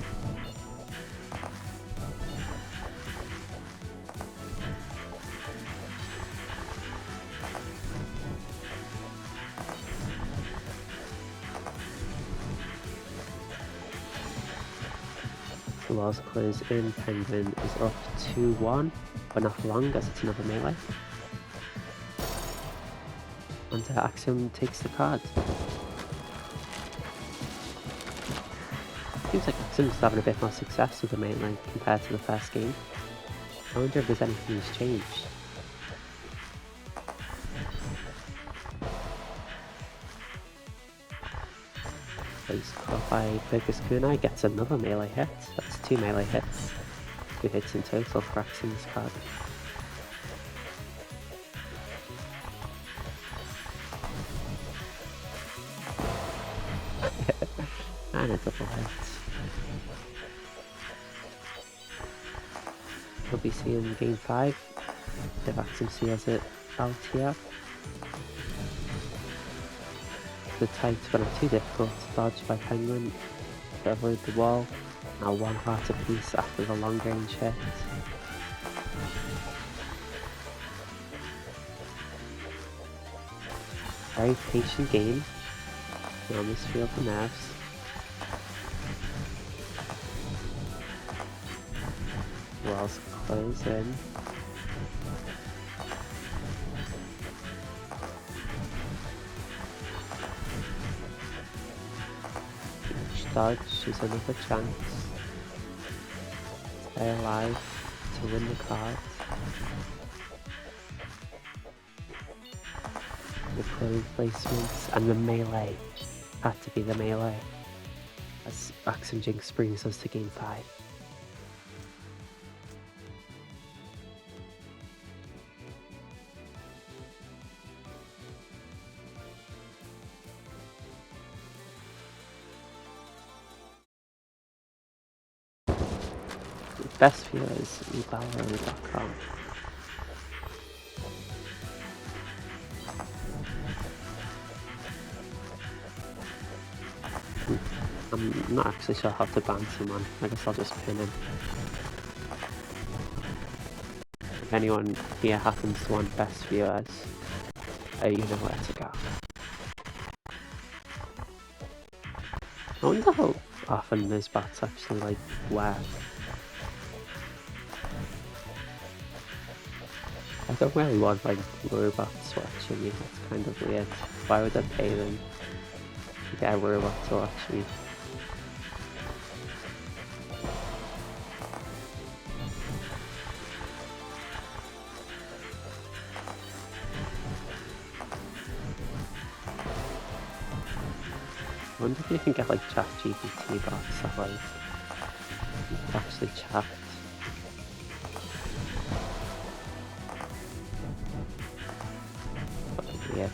The walls close in, Penguin is up 2-1, but not for long as it's another melee. And Axem takes the card. Seems like Axem's having a bit more success with the melee compared to the first game. I wonder if there's anything that's changed. He's caught by Focus Kunai, gets another melee hit. That's 2 melee hits. 2 hits in total for Axem's card. And a double hit. We'll be seeing game 5 if Axem seals it out here. The tights but not too difficult to dodge by Penguin to avoid the wall. Now 1 heart apiece after the long range hit. Very patient game. You almost feel the nerves. Walls close in. Dodge is another chance. Stay alive to win the card. The clone placements and the melee had to be the melee as AxemJinx brings us to game 5. Best view is cibowg.com. I'm not actually sure how to ban someone. I guess I'll just pin him. If anyone here happens to want best viewers, you know where to go. I wonder how often those bats actually like wear. I don't really want like robots watching me, that's kind of weird. Why would I pay them to get a robot to watch me? I wonder if you can get like chat GPT bots that like actually chat. Weird.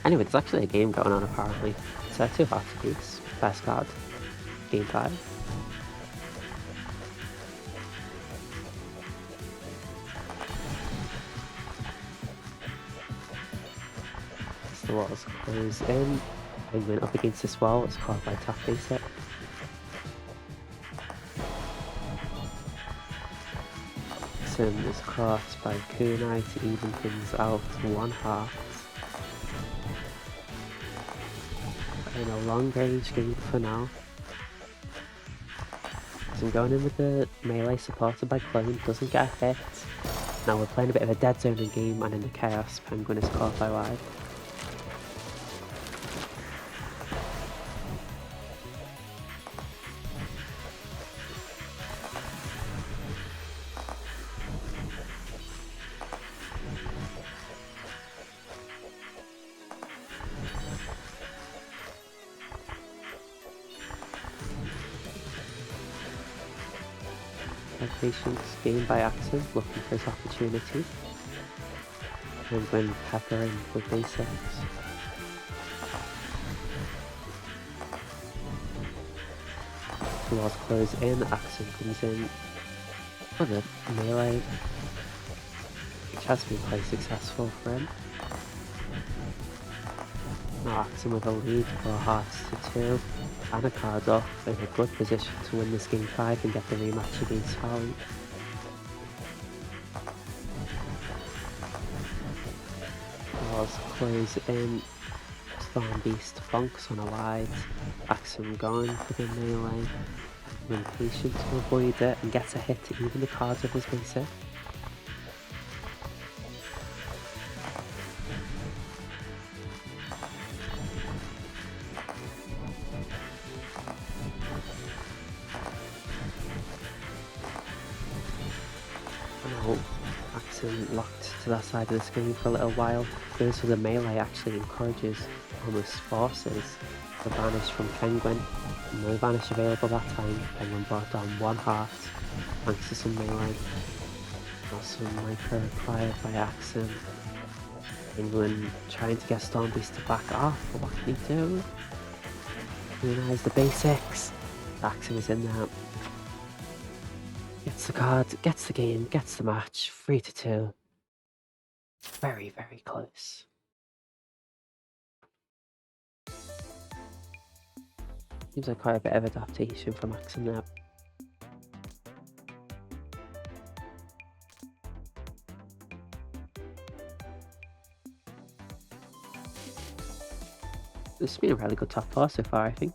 Anyway, there's actually a game going on apparently. It's 2 hearts apiece. Best card. Game 5. As the walls close in, Penguin up against this wall is caught by top basic. Sim is caught by Kunai to even things out 1 heart. In a long range game for now. So I'm going in with the melee supported by Clone, doesn't get a hit. Now we're playing a bit of a dead zoning game, and in the chaos, Penguin is caught by wide. Patience gained by Axem, looking for his opportunity. Penguin peppering with basics. The walls close in, Axem comes in with a melee, which has been quite successful for him. Now Axem with a lead, 4 hearts to 2, and a card off, in a good position to win this game 5 and get the rematch against Fally. Walls close in, Storm Beast bonks on a wide, Axem going for the melee, and patient to avoid it and gets a hit to even the cards of his basic. Axem locked to that side of the screen for a little while. Goes for the melee, actually encourages, almost forces the vanish from Penguin. No vanish available that time. Penguin brought down 1 heart thanks to some melee. Also micro acquired by Axem. Penguin trying to get Storm Beast to back off, but what can he do? Realize the basics. Axem is in there. Gets the card, gets the game, gets the match, 3-2. Very, very close. Seems like quite a bit of adaptation from Axem there. This has been a really good top 4 so far, I think.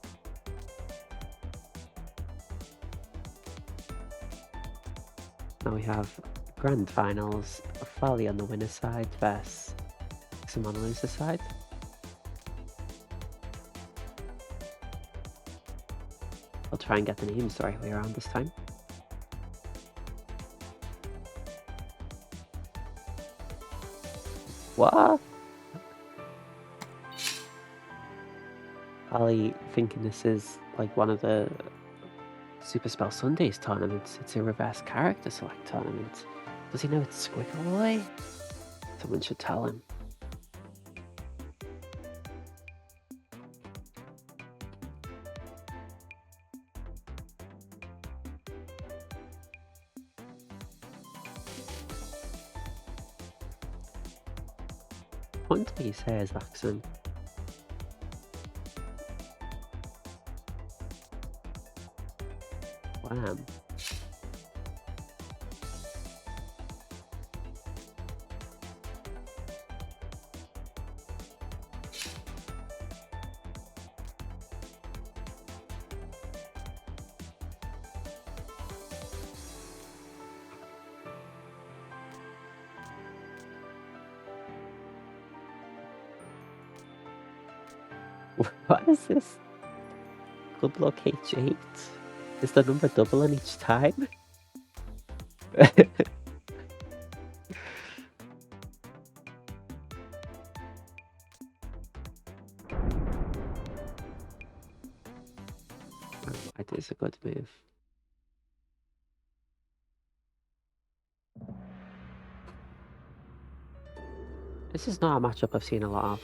Now we have Grand Finals, Fally on the winner's side versus Axem on the loser's side. I'll try and get the names the right way around this time. What? Fally thinking this is like one of the Super Spell Sundays tournaments. It's a reverse character select tournament. Does he know it's Squiggle Boy? Someone should tell him. What do he say his accent? Wham. What is this? Good luck H8. Is the number doubling each time? It is a good move. This is not a matchup I've seen a lot of.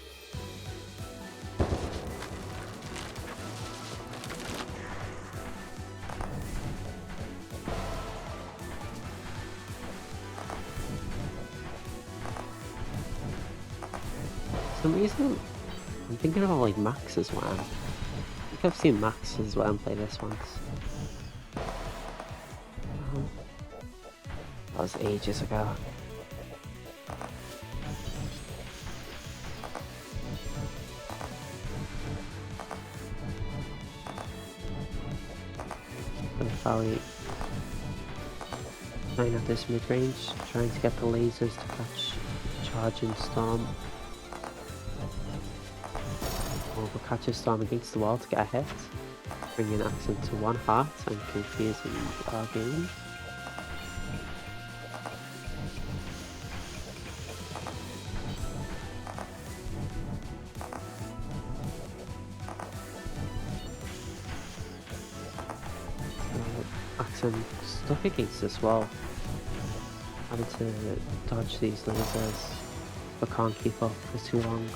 For some reason, I'm thinking about like Max's Worm. I think I've seen Max's Worm play this once. That was ages ago. And Fally playing at this mid-range, trying to get the lasers to catch Charging Storm. Or we'll catch a Storm against the wall to get a hit, bringing Axem to 1 heart and confusing our game. Axem stuck against this wall, having to dodge these lasers, but can't keep up for too long.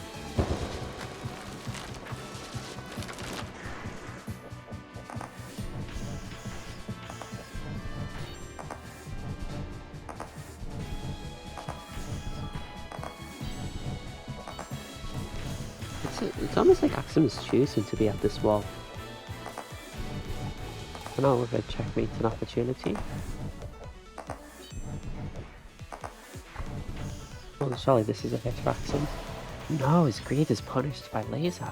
It's almost like Axem is choosing to be at this wall. And now with a checkmate an opportunity. Well, surely this is a hit for Axem. No, his greed is punished by laser.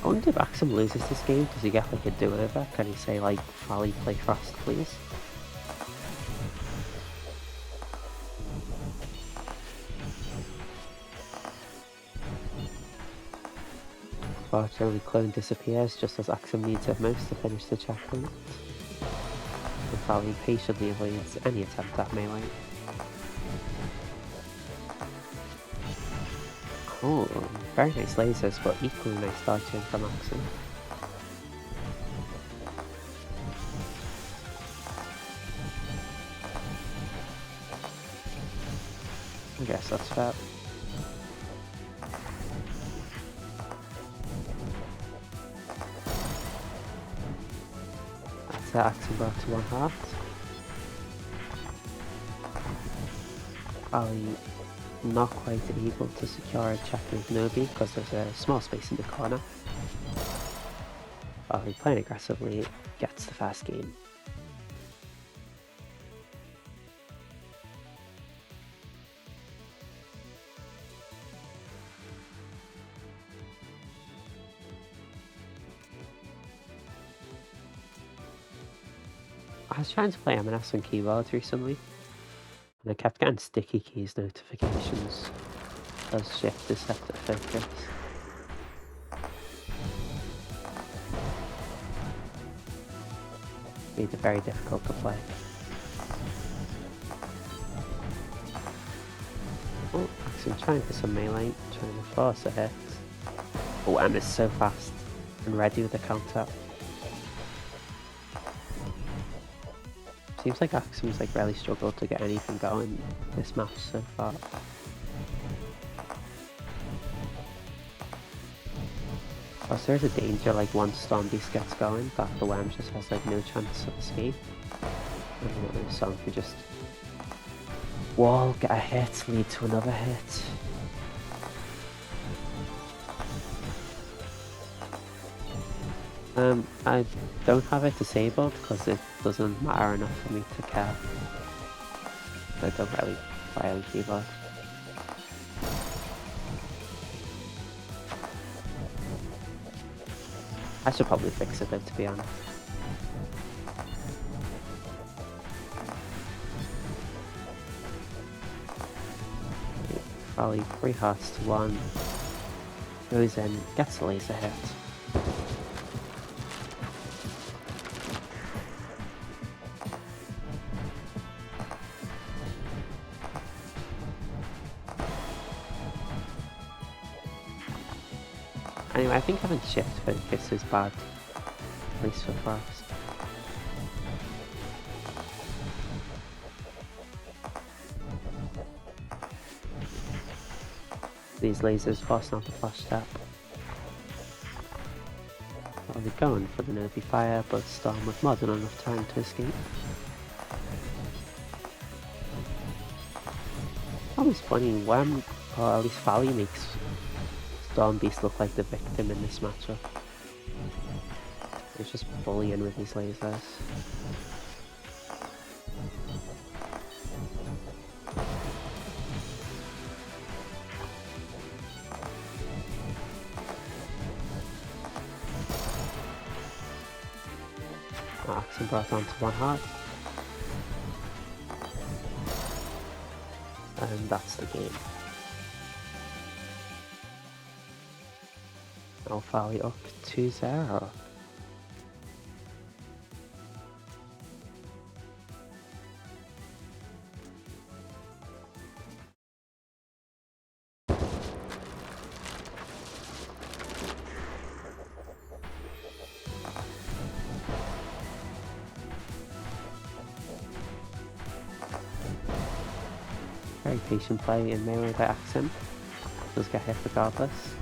I wonder if Axem loses this game, does he get like a do-over? Can he say like, Fally, play fast please? Unfortunately, Clone disappears just as Axem needs it most to finish the checkpoint. And Fally patiently avoids any attempt at melee. Oh, very nice lasers, but equally nice dodging from Axem. I guess that's fair. Axem brought to 1 heart. Fally not quite able to secure a checkmate Nobi because there's a small space in the corner. Fally playing aggressively gets the fast game. I was trying to play M&S on keyboard recently, and I kept getting sticky keys notifications as shift is set to focus. Made it very difficult to play. Oh, Axem trying for some melee, trying to force a hit. Oh, M is so fast and ready with the counter. Seems like Axem's like really struggled to get anything going this match so far. Plus there's a danger like once Storm Beast gets going that the worm just has like no chance of escape. And Storm could just wall, get a hit, lead to another hit. I don't have it disabled because it doesn't matter enough for me to care. I don't really play on keyboard. I should probably fix it though, to be honest. Fally 3 hearts to 1. Goes in, gets the laser hit. Anyway, I think having shift focus is bad, at least for Frost. These lasers forcing out the flash step. Well, they're going for the nervy fire, but Storm with more than enough time to escape. Always funny when, or at least Fally makes Storm Beast look like the victim in this matchup. He's just bullying with his lasers. Axem brought down to 1 heart. And that's the game. Now Fally up 2-0. Very patient play in melee by Axem. Does get hit regardless.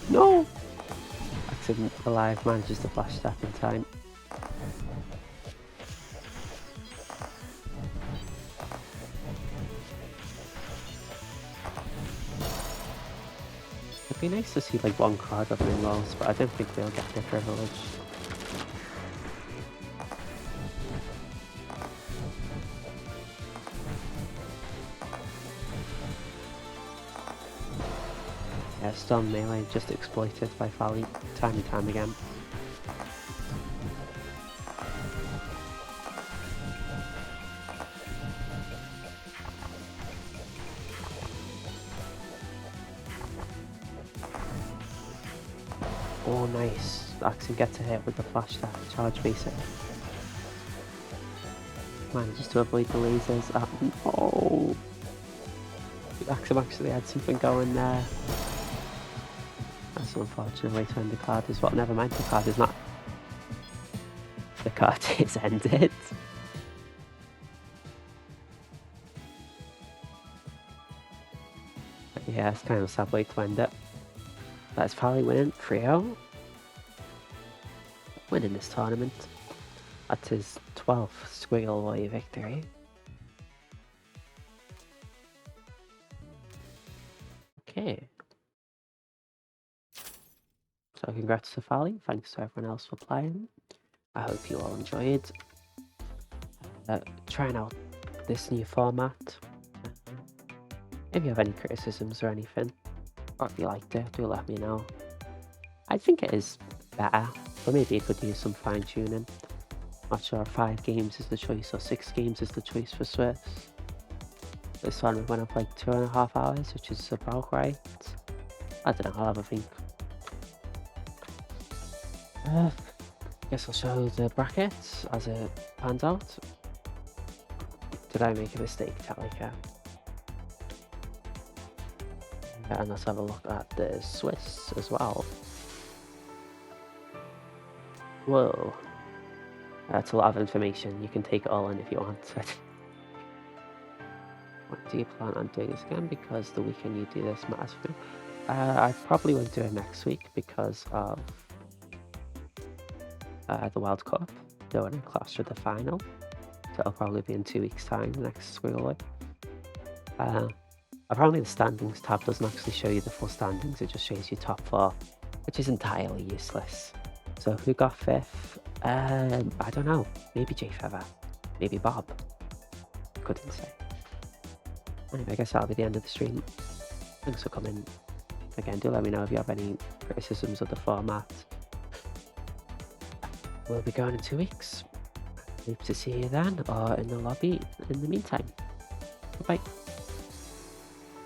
No! Axem alive manages to flash step in time. It'd be nice to see like one card of min rolls, but I don't think they'll get their privilege. Yeah, Storm melee just exploited by Fally time and time again. Oh nice, Axem gets a hit with the flash that charge basic. Manages to avoid the lasers. Oh! Axem actually had something going there. That's an unfortunate way to end the card as well. Never mind, the card is not. The card is ended. But yeah, it's kind of a sad way to end it. That's Fally winning 3-0. Winning this tournament. That's his 12th Squiggle Boy victory. Okay. So congrats to Fally, thanks to everyone else for playing. I hope you all enjoyed trying out this new format. If you have any criticisms or anything, or if you liked it, do let me know. I think it is better, but maybe it could use some fine tuning. Not sure if 5 games is the choice or 6 games is the choice for Swiss. This one went up like 2.5 hours, which is about right. I don't know, I'll have a think. Guess I'll show the brackets as it pans out. Did I make a mistake, Talika? And let's have a look at the Swiss as well. Whoa. That's a lot of information. You can take it all in if you want. What do you plan on doing this again? Because the weekend you do this matters for me. I probably won't do it next week because of the World Cup. They're in clash for the final. So it'll probably be in 2 weeks' time, the next Squiggle Boy. Apparently the standings tab doesn't actually show you the full standings, it just shows you top 4, which is entirely useless. So who got 5th? I don't know. Maybe J Feather. Maybe Bob. Couldn't say. Anyway, I guess that'll be the end of the stream. Thanks for coming. Again, do let me know if you have any criticisms of the format. We'll be going in 2 weeks. Hope to see you then, or in the lobby in the meantime. Bye-bye.